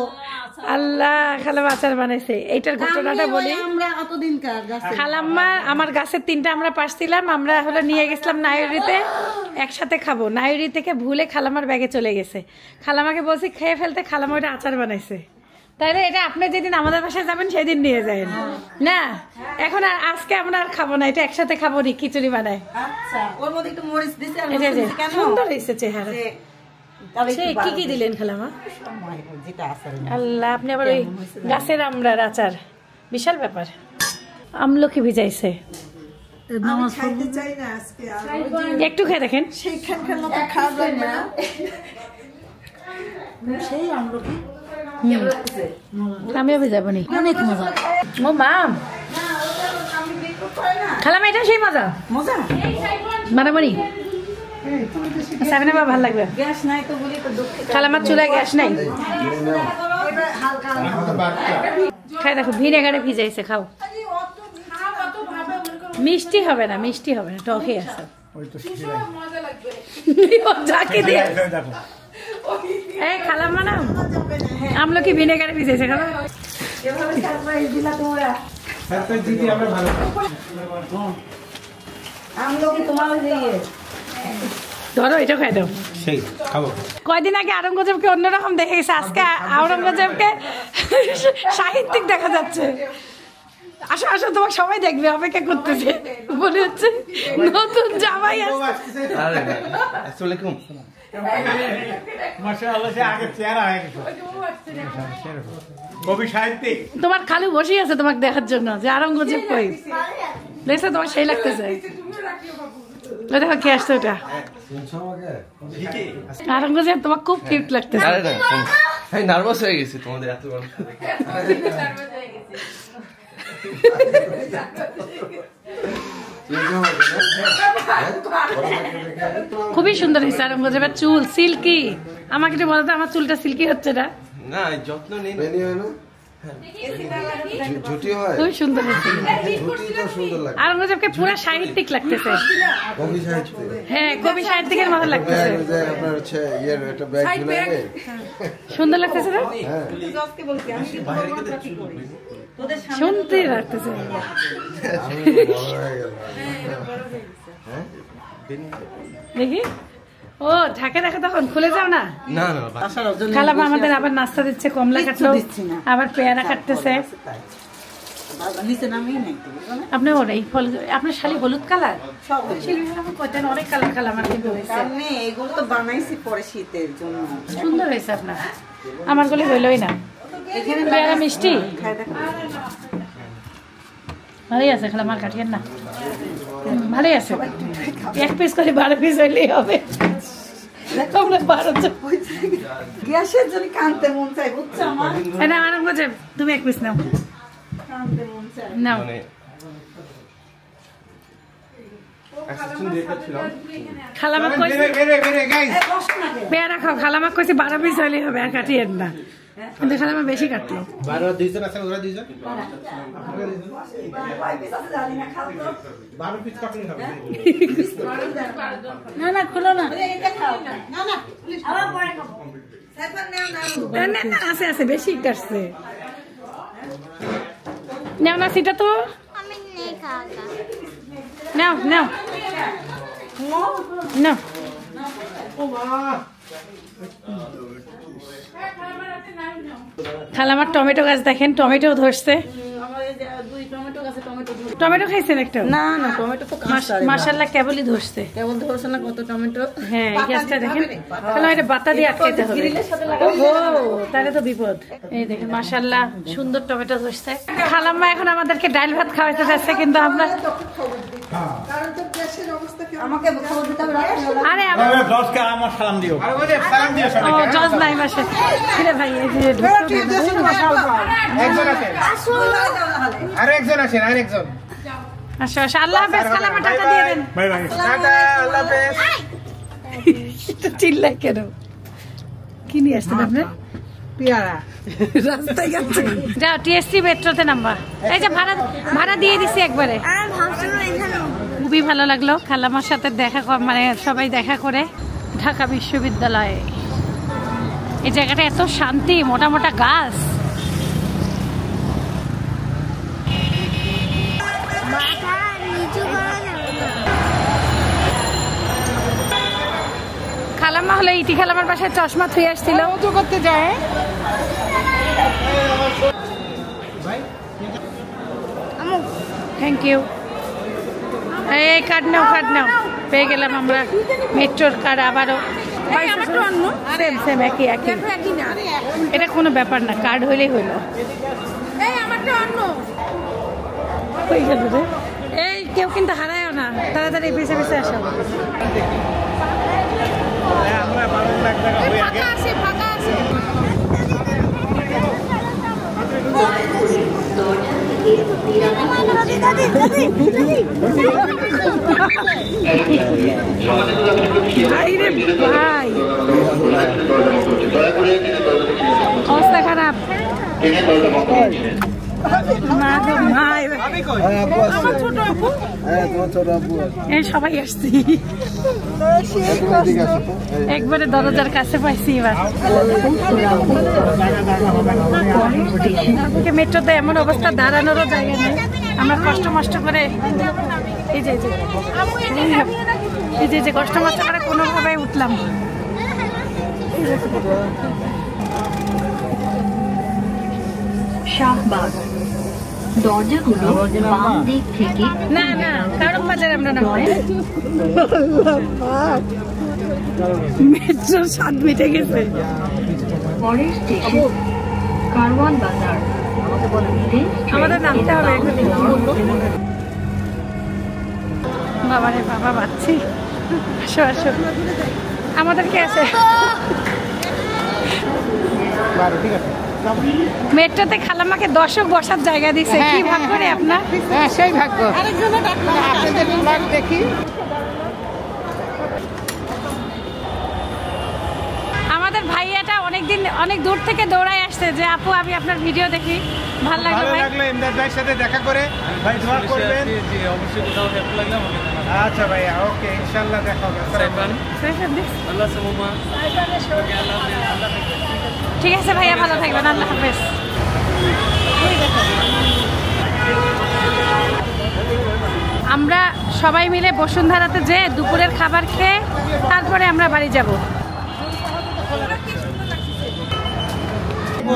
আল্লাহ, খালাম্মা আচার বানাইছে। এইটার ঘটনাটা বলি। আমরা অতদিন খালাম্মা আমার গাছের 3টা আমরা পারছিলাম, আমরা হলো নিয়ে গেছিলাম নায়রিতে, একসাথে খাবো। নায়রি থেকে ভুলে খালাম্মার ব্যাগে চলে গেছে। খালাম্মাকে বলছি খেয়ে ফেলতে, খালাম্মা ওইটা আচার বানাইছে। তাইলে এটা আপনি যেদিন আমাদের বাসায় যাবেন সেদিন নিয়ে যাবেন না। এখন আর আজকে আমরা আর খাবো না, এটা একসাথে খাবো নি, খিচুড়ি বানাই। আচ্ছা, ওর মধ্যে একটু মরিচ দিছি আর এটা যে কেন সুন্দর হয়েছে চেহারা। সে কি কি দিলেন খালামা? যেটা আছে আল্লাহ, আপনি আবার ওই গাছের আমড়ার আচার, বিশাল ব্যাপার। আমলকি ভিজাইছে, আমি খাইতে চাই না আজকে আর একটু খেয়ে দেখেন। সেইখানকার মতো খারাপ লাগবে না। সেই আমলকি আমিও ভিজাবো নি, অনেক মজা। ও মাম খালামা, এটা সেই মজা মজা মারামারি। সামনে বা ভালো লাগবে। গ্যাস নাই তো বলি তো দুঃখ। খালামার চুলায় গ্যাস নাই। খাই দেখো, ভিনেগারে ভিজাইছে, খাও। মিষ্টি হবে না, মিষ্টি হবে না, টকে আছে। যাকে দিয়ে এই খালাম্মা না আমলকি ভিনেগারে ভিজাইছে, খাবা। ধরো, এটা খাই দাও। কয়দিন আগে আওরঙ্গজেবকে অন্যরকম দেখে গেছে, আজকে আওরঙ্গজেবকে সাহিত্যিক দেখা যাচ্ছে। আসো আসো, তোমাকে সবাই দেখবে, অপেক্ষা করতেছে। বলে হচ্ছে নতুন জামাই আসছে। কবি সাহিত্যিক তোমার খালু বসেই আছে তোমাকে দেখার জন্য, যে আওরঙ্গজেব কই দেখছো, তোমার সেই লাগতেছে। ওই দেখো কে আসছে, ওটা আওরঙ্গজেব। তোমার খুব কিউট লাগতেছে। নার্ভাস হয়ে গেছি তোমাদের এত বড়। খুবই সুন্দর হয়েছে আওরঙ্গজেবের চুল, সিল্কি। আমাকে একটু বলতো, আমার চুলটা সিল্কি হচ্ছে না? না, যত্ন নেই। খুব সুন্দর হয়েছে। আওরঙ্গজেবকে পুরো সাহিত্যিক লাগতেছে। হ্যাঁ, কবি সাহিত্যিকের মতো লাগতেছে। সুন্দর লাগতেছে না? শুনতে লাগতেছে। দেখি, ও ঢাকে দেখো, তখন খুলে যাও না। খালামা আমাদের আবার নাস্তা দিচ্ছে, কমলা কাটলো, আবার পেয়ারা কাটতেছে। আপনি ওরাই ফল, আপনার শালি হলুদ কালার, অনেক কালার খালামার কিন্তু এগুলো তো বানাইছি পরে শীতের জন্য। সুন্দর হয়েছে আপনার, আমার গুলি হইলই না। পেয়ারা মিষ্টি ভালোই আছে, খালামার কাটিয়েন না, ভালোই আছে। এক পিস করে 12 পিস হইলেই হবে। দেখো আমরা 12 গ্যাসের জন্য কানতে মন চাই, বুঝছো আমার? এটা আমার বুঝে, তুমি এক পিস নাও, কানতে মন চাই নাও। খালামা কইছে পেয়ারা খাও, খালামা কইছে 12 পিস হইলেই হবে, আর কাটিয়েন না। কিন্তু খালামা বেশি কাটলো। 12 দুইজন আছে, ওরা দুইজন 12 পিস কাটলে হবে। না না, খুলো না। এটা খাও না না, আবার পরে খাবো। সাইফার নাও নাও। না না, আছে আছে, বেশি কাটছে। নাও না, সেটা তো আমি নেই খাওয়া। নাও নাও নাও। খালামার টমেটো গাছ দেখেন, টমেটো ধরছে। টমেটো খাইছেন একটা? না না, টমেটো তো মাশাআল্লাহ কেবলই ধরছে। কেবল ধরছে না, কত টমেটো। হ্যাঁ, এই গাছটা দেখেন, তাহলে এটা বাতা দিয়ে আটকাইতে হবে। ওহো, তাহলে তো বিপদ। এই দেখেন মাশাআল্লাহ সুন্দর টমেটো ধরছে। খালাম্মা এখন আমাদেরকে ডাল ভাত খাওয়াইতে যাচ্ছে, কিন্তু আমরা আমাকে খবর দিতে হবে। আরে জজকে আমার সালাম দিও। ও জজ নাই বাসে। কিরে ভাই, এই যে একজন আছে, আর একজন আছেন, আর একজন। আসো আসো, আল্লাহ হাফেজ। খালাম্মা টাকা দিয়ে দেন। Bye bye. টাটা, আল্লাহ হাফেজ। চিল্লাই কেন? কি নিয়ে আসছেন আপনি? পেয়ারা রাস্তায় গেছে। যাও টিএসসি মেট্রোতে নাম্বার। এই যে ভাড়া দিয়ে দিছি একবারে। আর ভাবছিলাম এখানে খুবই ভালো লাগলো খালামার সাথে দেখা, মানে সবাই দেখা করে। ঢাকা বিশ্ববিদ্যালয়ে এই জায়গাটা এত শান্তি, মোটা মোটা গাছ। মাথা নিচু করা যাবে না। খালাম্মা হলো ইতি খালামার বাসায় চশমা থুয়ে আসছিল। করতে যায় থ্যাংক ইউ। এই কার্ড নাও, কার্ড নাও। পেয়ে গেলাম আমরা মেট্রোর কার্ড আবারও। সেম সেম একই একই, এটা কোনো ব্যাপার না, কার্ড হইলেই হইলো। হয়ে গেল রে। এই কেউ কিন্তু হারায়ও না, তাড়াতাড়ি পিছে পিছে আসো। ভাই অবস্থা খারাপ। সবাই আসছি, একবারে দরজার কাছে পাইছি। এবার মেট্রোতে এমন অবস্থা, দাঁড়ানোরও জায়গা নেই। আমরা কষ্ট মষ্ট করে এই যে কষ্ট মষ্ট করে কোনোভাবে উঠলাম। শাহবাগ দরজাগুলো বাম দিক থেকে। না না, কারণ বাজার আমরা না মেট্রো 7 মিনিটে গেছে। পরের স্টেশন কারওয়ান বাজার। আমাদের নামতে হবে। বাবারে বাবা, বাচ্চি। আসো আসো, আমাদের কে আছে? মেট্রোতে খালাম্মাকে দর্শক বসার জায়গা দিছে। কি ভাগ্য রে আপনার? হ্যাঁ, সেই ভাগ্য। দেখি আমাদের ভাইয়াটা অনেক দূর থেকে দৌড়ায় আসছে যে আপু আমি আপনার ভিডিও দেখি, ভালো লাগলো। ভালো লাগলো ইমদাদ ভাইয়ের সাথে দেখা করে। ভাই দোয়া করবেন। জি অবশ্যই, কোথাও হেল্প লাগলে আমাকে জানাবেন। আচ্ছা ভাই, ওকে, ইনশাআল্লাহ দেখা হবে। আল্লাহ সুবহানাহু ঠিক আছে ভাইয়া, ভালো থাকবেন, আল্লাহ হাফেজ। আমরা সবাই মিলে বসুন্ধরাতে যে দুপুরের খাবার খেয়ে তারপরে আমরা বাড়ি যাব।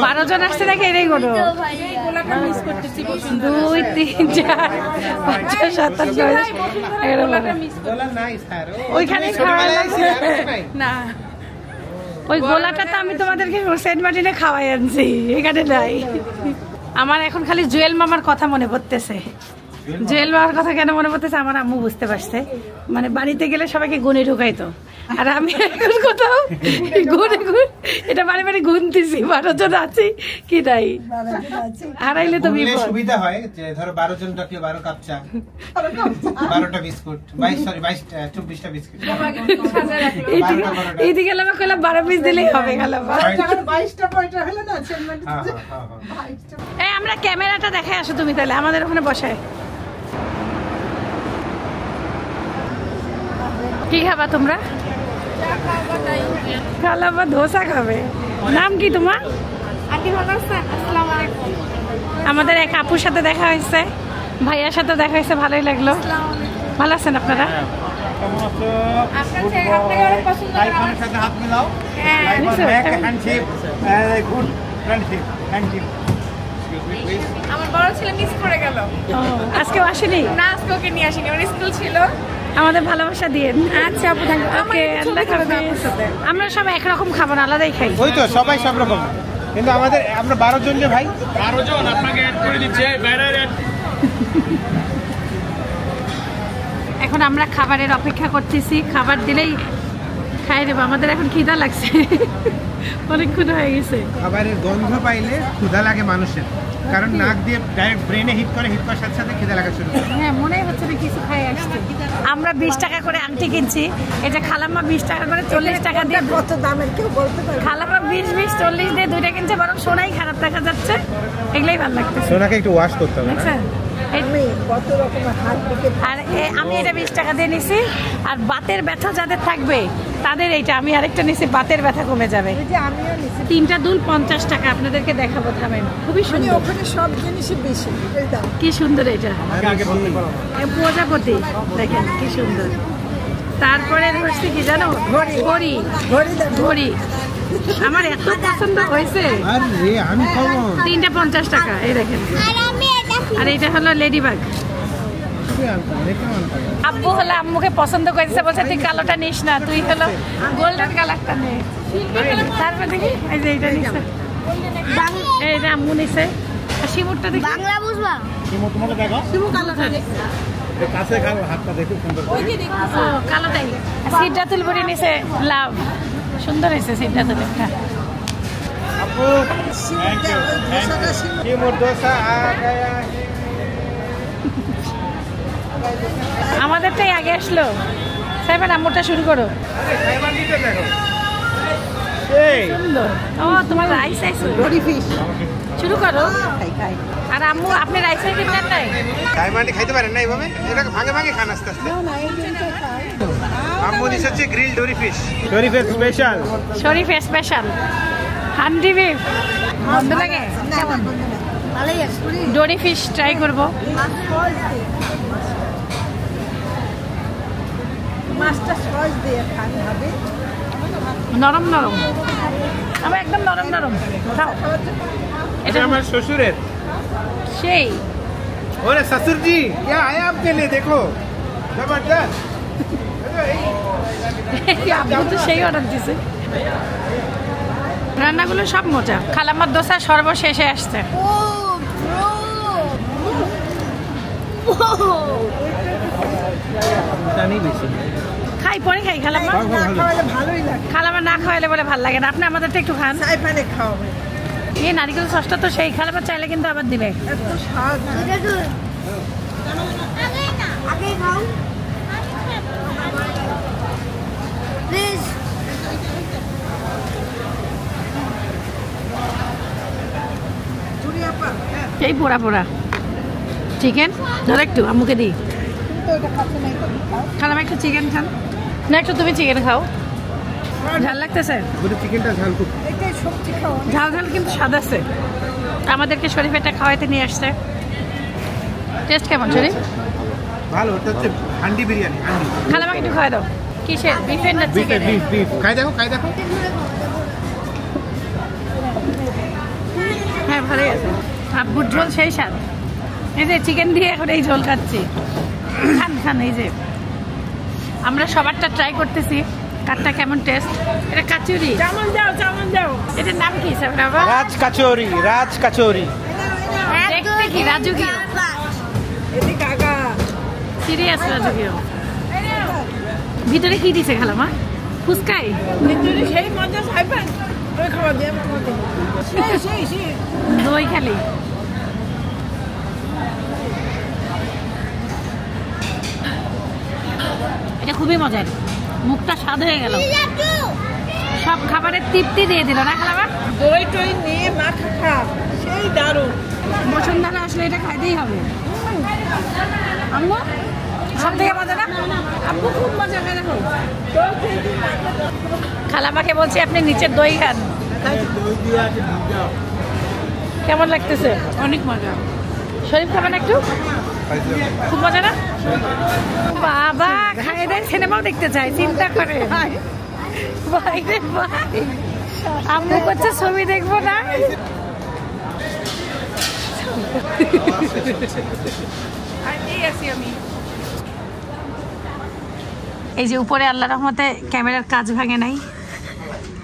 12 জন আসছে দেখে এটাই করো। 2 3 4 5 6 7 8 9 ওইখানে খাওয়া না। ওই গোলাটা তো আমি তোমাদেরকে সেন্ট মার্টিনে খাওয়াই আনছি, এখানে নাই। আমার এখন খালি জুয়েল মামার কথা মনে পড়তেছে। জুয়েল মামার কথা কেন মনে পড়তেছে? আমার আম্মু বুঝতে পারছে, মানে বাড়িতে গেলে সবাইকে গুনে ঢুকাইতো, আর আমি এখন কোথাও গুনে এটা বাড়ি বাড়ি গুনতেছি 12 জন আছি কি নাই। হারাইলে তো সুবিধা হয় যে ধরো 12 জন ডাকলে 12 কাপ চা, 12টা বিস্কুট, 24টা বিস্কুট। এইদিকে গেলাম, কইলাম 12 পিস দিলেই হবে। গেলাম 22টা পয়সা হলো না। এই আমরা ক্যামেরাটা দেখাই আসো তুমি, তাহলে আমাদের ওখানে বসায়। কি খাবা তোমরা? খালাবা ধোসা খাবে। নাম কি তোমার? আমাদের এক আপুর সাথে দেখা হয়েছে, ভাইয়ার সাথে দেখা হয়েছে, ভালোই লাগলো। ভালো আছেন আপনারা? আমার বড় ছেলে মিস করে গেল। আজকেও আসেনি? না, আজকে ওকে নিয়ে আসিনি, ওর স্কুল ছিল। আমাদের ভালোবাসা দিয়ে। আচ্ছা আপু, থ্যাংক ইউ। ওকে, আল্লাহ হাফেজ। আমরা সব একরকম খাবো না, আলাদাই খাই। ওই তো সবাই সব রকম, কিন্তু আমরা 12 জন যে ভাই। 12 জন আপনাকে অ্যাড করে দিচ্ছি, বাইরে অ্যাড। এখন আমরা খাবারের অপেক্ষা করতেছি, খাবার দিলেই খাই দেবো। আমাদের এখন খিদা লাগছে, অনেক ক্ষুধা হয়ে গেছে। খাবারের গন্ধ পাইলে ক্ষুধা লাগে মানুষের, কারণ নাক দিয়ে ডাইরেক্ট ব্রেনে হিট করে, হিট করার সাথে সাথে খিদা লাগা শুরু করে। হ্যাঁ, মনে হচ্ছে না কিছু খাই আসছে। আমরা 20 টাকা করে আংটি কিনছি, এটা খালাম্মা 20 টাকা করে 40 টাকা দিয়ে। কত দামের কেউ বলতে পারবে? খালাম্মা 20 40 দিয়ে 2টা কিনছে, বরং সোনাই খারাপ দেখা যাচ্ছে। এগুলাই ভালো লাগতেছে। সোনাকে একটু ওয়াশ করতে হবে। দেখছেন কত রকমের হাত থেকে। আর আমি এটা 20 টাকা দিয়ে নিছি। আর বাতের ব্যথা যাদের থাকবে তাদের এইটা, আমি আরেকটা নিছি, বাতের ব্যথা কমে যাবে। আমিও নিছি। 3টা দুল 50 টাকা। আপনাদেরকে দেখাবো, থামেন। খুবই সুন্দর, ওখানে সব জিনিসই বেশি। কি সুন্দর এটা, প্রজাপতি দেখেন কি সুন্দর। তারপরে ধরছি কি জানো, ঘড়ি। ঘড়ি আমার এত পছন্দ হয়েছে। আরে আমি খাবো। 3টা 50 টাকা, এই দেখেন। আর এটা হলো লেডিবাগ। আব্বু হলো আম্মুকে পছন্দ করেছে, বলছে তুই কালোটা নিস না, তুই হলো গোল্ডেন কালারটা নে। তারপর দেখি এই যে এইটা নিছে, এই যে আম্মু নিছে। আর শিমুরটা দেখি, বাংলা বুঝবা? শিমু তোমাকে দেখো, শিমু কালোটা কাছে খাও, হাতটা দেখো সুন্দর করে। কালোটাই। সিডা তুলবুরি নিছে লাভ, সুন্দর হয়েছে সিডা তুলটা। আপু থ্যাংক ইউ। শিমুর দোসা আ গয়া। আমাদেরটাই আগে আসলো। সাইবার আম্মুরটা শুরু করো। সাইবার দিতে দেখো। এই সুন্দর। ও তোমার রাইস আইছে, বড়ি ফিশ শুরু করো। খাই। আর আম্মু আপনি রাইস আইতে দেন নাই? ডায়মন্ড খাইতে পারেন না এইভাবে? এটা ভাগে ভাগে খান আস্তে আস্তে। আম্মু দিছে হচ্ছে grill dory fish. Dory fish special. Sharif special handi beef. বন্ধ লাগে? ভালোই আছে। ডোরি ফিশ ট্রাই করবো। মাছটা সস দিয়ে খান হবে। নরম নরম, আমার একদম নরম নরম। খাও। এটা আমার শ্বশুরের। সেই ওরে ससुर जी क्या आया आपके लिए देखो जबरदस्त। আব্বু তো সেই অর্ডার দিছে। রান্নাগুলো সব মজা। খালাম্মার দোসা সর্বশেষে আসছে। খাই পরে খাই খালাম্মা। ভালোই লাগে। খালাম্মা না খাওয়াইলে বলে ভালো লাগে না। আপনি আমাদেরটা একটু খান। সাইফানে খাওয়াবে। এই নারিকেল সসটা তো সেই, খালাম্মা চাইলে কিন্তু আবার দিবে। এত স্বাদ। আগে খাও প্লিজ। এই পোড়া পোড়া চিকেন ধর একটু আম্মুকে দিই। খালাম্মা একটু চিকেন খান না, একটু তুমি চিকেন খাও। ঝাল লাগতেছে? চিকেনটা ঝাল খুব। ঝাল ঝাল কিন্তু স্বাদ আছে। আমাদেরকে শরীফ এটা খাওয়াইতে নিয়ে আসছে। টেস্ট কেমন শরীফ? ভালো। ওটা হচ্ছে হান্ডি বিরিয়ানি। হান্ডি। খালাম্মা একটু খাওয়াই দাও। কিসের? বিফের না চিকেন? Beef beef. খাই দেখো খাই দেখো। হ্যাঁ ভালোই আছে। আব্বুর ঝোল সেই স্বাদ। এই যে চিকেন দিয়ে এখন এই ঝোল খাচ্ছি। খান খান। এই যে আমরা সবারটা ট্রাই করতেছি, কারটা কেমন টেস্ট। এটা কাচুরি। চামন যাও চামন যাও। এটার নাম কি স্যার? রাজ কাচৌরি। রাজ কাচৌরি। দেখতে কি রাজুকি? সিরিয়াস রাজুকি। ভিতরে কি দিছে খালাম্মা? ফুচকাই ভিতরে সেই মজা। খাইবেন? ওই খাওয়া দিয়ে দই খালি। এটা খুবই মজার। মুখটা স্বাদ হয়ে গেল। সব খাবারের তৃপ্তি দিয়ে দিল না খালাম্মা? দই টই নিয়ে মাখা খা, সেই দারুণ। বসুন্ধরা আসলে এটা খাইতেই হবে। আম্মু সব থেকে মজা না? আম্মু খুব মজা খায়। দেখো খালাম্মাকে বলছি আপনি নিচের দই খান। কেমন লাগতেছে? অনেক মজা। শরীফ খাবেন একটু? খুব মজা না? বাবা খাই দেয়, সিনেমাও দেখতে চাই, চিন্তা করে। বাইরে ভাই আম্মু করছে ছবি দেখবো না। এই যে উপরে আল্লাহ রহমতে ক্যামেরার কাজ ভাঙে নাই।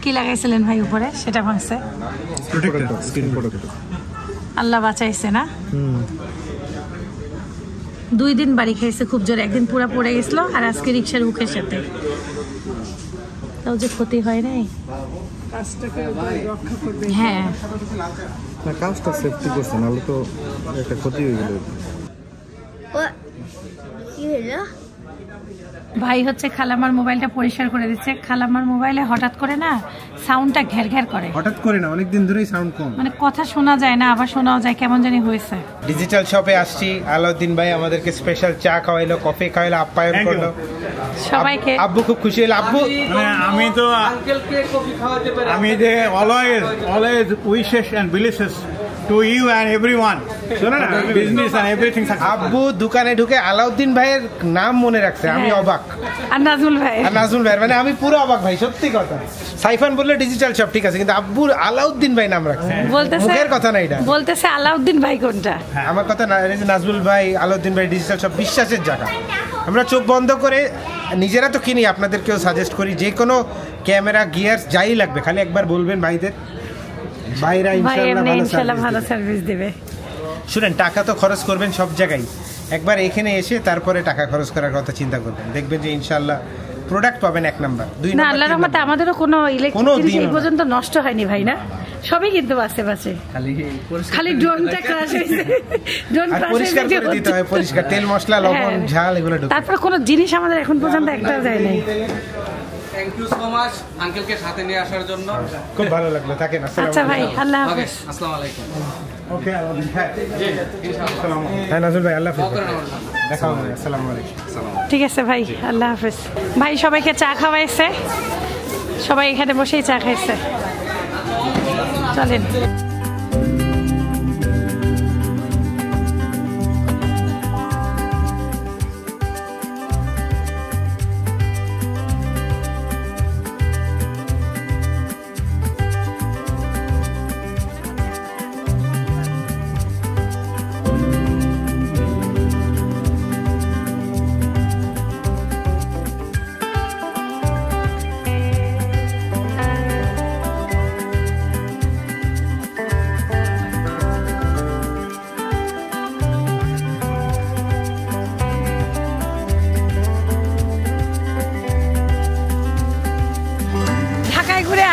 কি লাগাইছিলেন ভাই উপরে? সেটা ভাঙছে। আল্লাহ বাঁচাইছে না? 2 দিন বাড়ি খাইছে খুব জোরে। একদিন পুরা পড়ে গেছিল, আর আজকে রিক্সার বুকের সাথে। তাও যে ক্ষতি হয় নাই। হ্যাঁ না, কাজটা সেফটি করছে, নাহলে তো একটা ক্ষতি হয়ে গেল। কি হলো? ভাই হচ্ছে খালামার মোবাইলটা পরিষ্কার করে দিচ্ছে। খালামার মোবাইলে হঠাৎ করে না সাউন্ডটা ঘের ঘের করে। হঠাৎ করে না, অনেকদিন ধরেই সাউন্ড কম। মানে কথা শোনা যায় না, আবার শোনাও যায়, কেমন জানি হয়েছে। ডিজিটাল শপে আসছি। আলাউদ্দিন ভাই আমাদেরকে স্পেশাল চা খাওয়াইলো, কফি খাওয়াইলো, আপ্যায়ন করলো সবাইকে। আব্বু খুব খুশি হলো। আব্বু মানে আমি যে always wishes and blessings to you and everyone. শোনো না, business and everything successful. আব্বু দোকানে ঢুকে আলাউদ্দিন ভাইয়ের নাম মনে রাখছে, আমি অবাক। আর নাজমুল ভাই, মানে আমি পুরো অবাক ভাই, সত্যি কথা। সাইফান বললে ডিজিটাল শপ ঠিক আছে, কিন্তু আব্বুর আলাউদ্দিন ভাই নাম রাখছে, মুখের কথা না এটা। বলতেছে আলাউদ্দিন ভাই কোনটা? আমার কথা না, নাজমুল ভাই, আলাউদ্দিন ভাই, ডিজিটাল শপ বিশ্বাসের জায়গা। আমরা চোখ বন্ধ করে নিজেরা তো কিনি, আপনাদেরকেও সাজেস্ট করি, যে কোনো ক্যামেরা গিয়ার্স যাই লাগবে খালি একবার বলবেন ভাইদের, ভাইরা ইনশাআল্লাহ ভালো সার্ভিস দেবে। শুনেন, টাকা তো খরচ করবেন সব জায়গায়, একবার এখানে এসে তারপরে টাকা খরচ করার কথা চিন্তা করবেন, দেখবেন যে ইনশাআল্লাহ প্রোডাক্ট পাবেন 1 নাম্বার। 2 নাম্বার, আল্লাহর রহমতে আমাদেরও কোনো ইলেকট্রিক জিনিস এই পর্যন্ত নষ্ট হয়নি ভাই, না সবই কিন্তু বাসে খালি ড্রোনটা ক্র্যাশ হয়েছে, ড্রোন ক্র্যাশ পরিষ্কার করে দিতে হয়, পরিষ্কার তেল মশলা লবণ ঝাল এগুলো ঢোকে, তারপর কোনো জিনিস আমাদের এখন পর্যন্ত একটাও যায় নাই। থ্যাংক ইউ সো মাচ আঙ্কেলকে সাথে নিয়ে আসার জন্য, খুব ভালো লাগলো। থাকেন, আচ্ছা ভাই, আল্লাহ হাফেজ। আসসালামু আলাইকুম। ওকে, জি ইনশাআল্লাহ। হ্যাঁ নাজুল ভাই, আল্লাহ হাফেজ, দেখা হবে, আসসালামু আলাইকুম। ঠিক আছে ভাই, আল্লাহ হাফেজ। ভাই সবাইকে চা খাওয়াইছে, সবাই এখানে বসেই চা খাইছে, চলেন।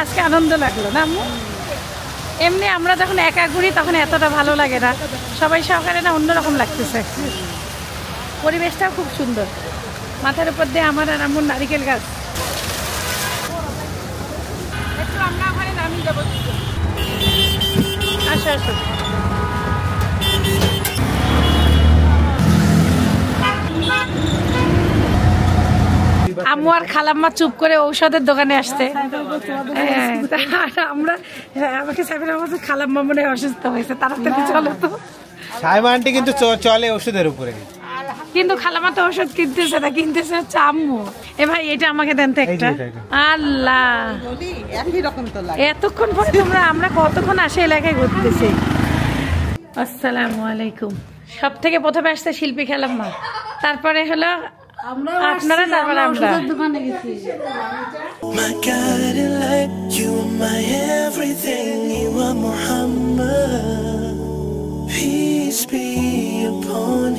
আজকে আনন্দ লাগলো না আম্মু? এমনি আমরা যখন একা ঘুরি তখন এতটা ভালো লাগে না, সবাই সহকারে না অন্যরকম লাগতেছে। পরিবেশটাও খুব সুন্দর, মাথার উপর দিয়ে আমার আর আম্মুর নারিকেল গাছ। একটু আমরা ওখানে নামিয়ে যাবো, আসো আসো। আম্মু আর খালাম্মা চুপ করে ঔষধের দোকানে আসতে, আমরা আমাকে সাইফুল বলছে খালাম্মা মনে হয় অসুস্থ হয়েছে, তাড়াতাড়ি চলো তো। সাইমা আন্টি কিন্তু চলে ওষুধের উপরে, কিন্তু খালাম্মা তো ওষুধ কিনতেছে না, কিনতেছে হচ্ছে আম্মু। এ ভাই এটা আমাকে দেন তো একটা। আল্লাহ, এতক্ষণ পরে আমরা কতক্ষণ আসে এলাকায় ঘুরতেছি। আসসালামু আলাইকুম। সব থেকে প্রথমে আসছে শিল্পী খালাম্মা, তারপরে হলো আপনারা, তারপরে আমরা দোকানে গেছি। My guiding light, you are my everything, you are Muhammad, peace be upon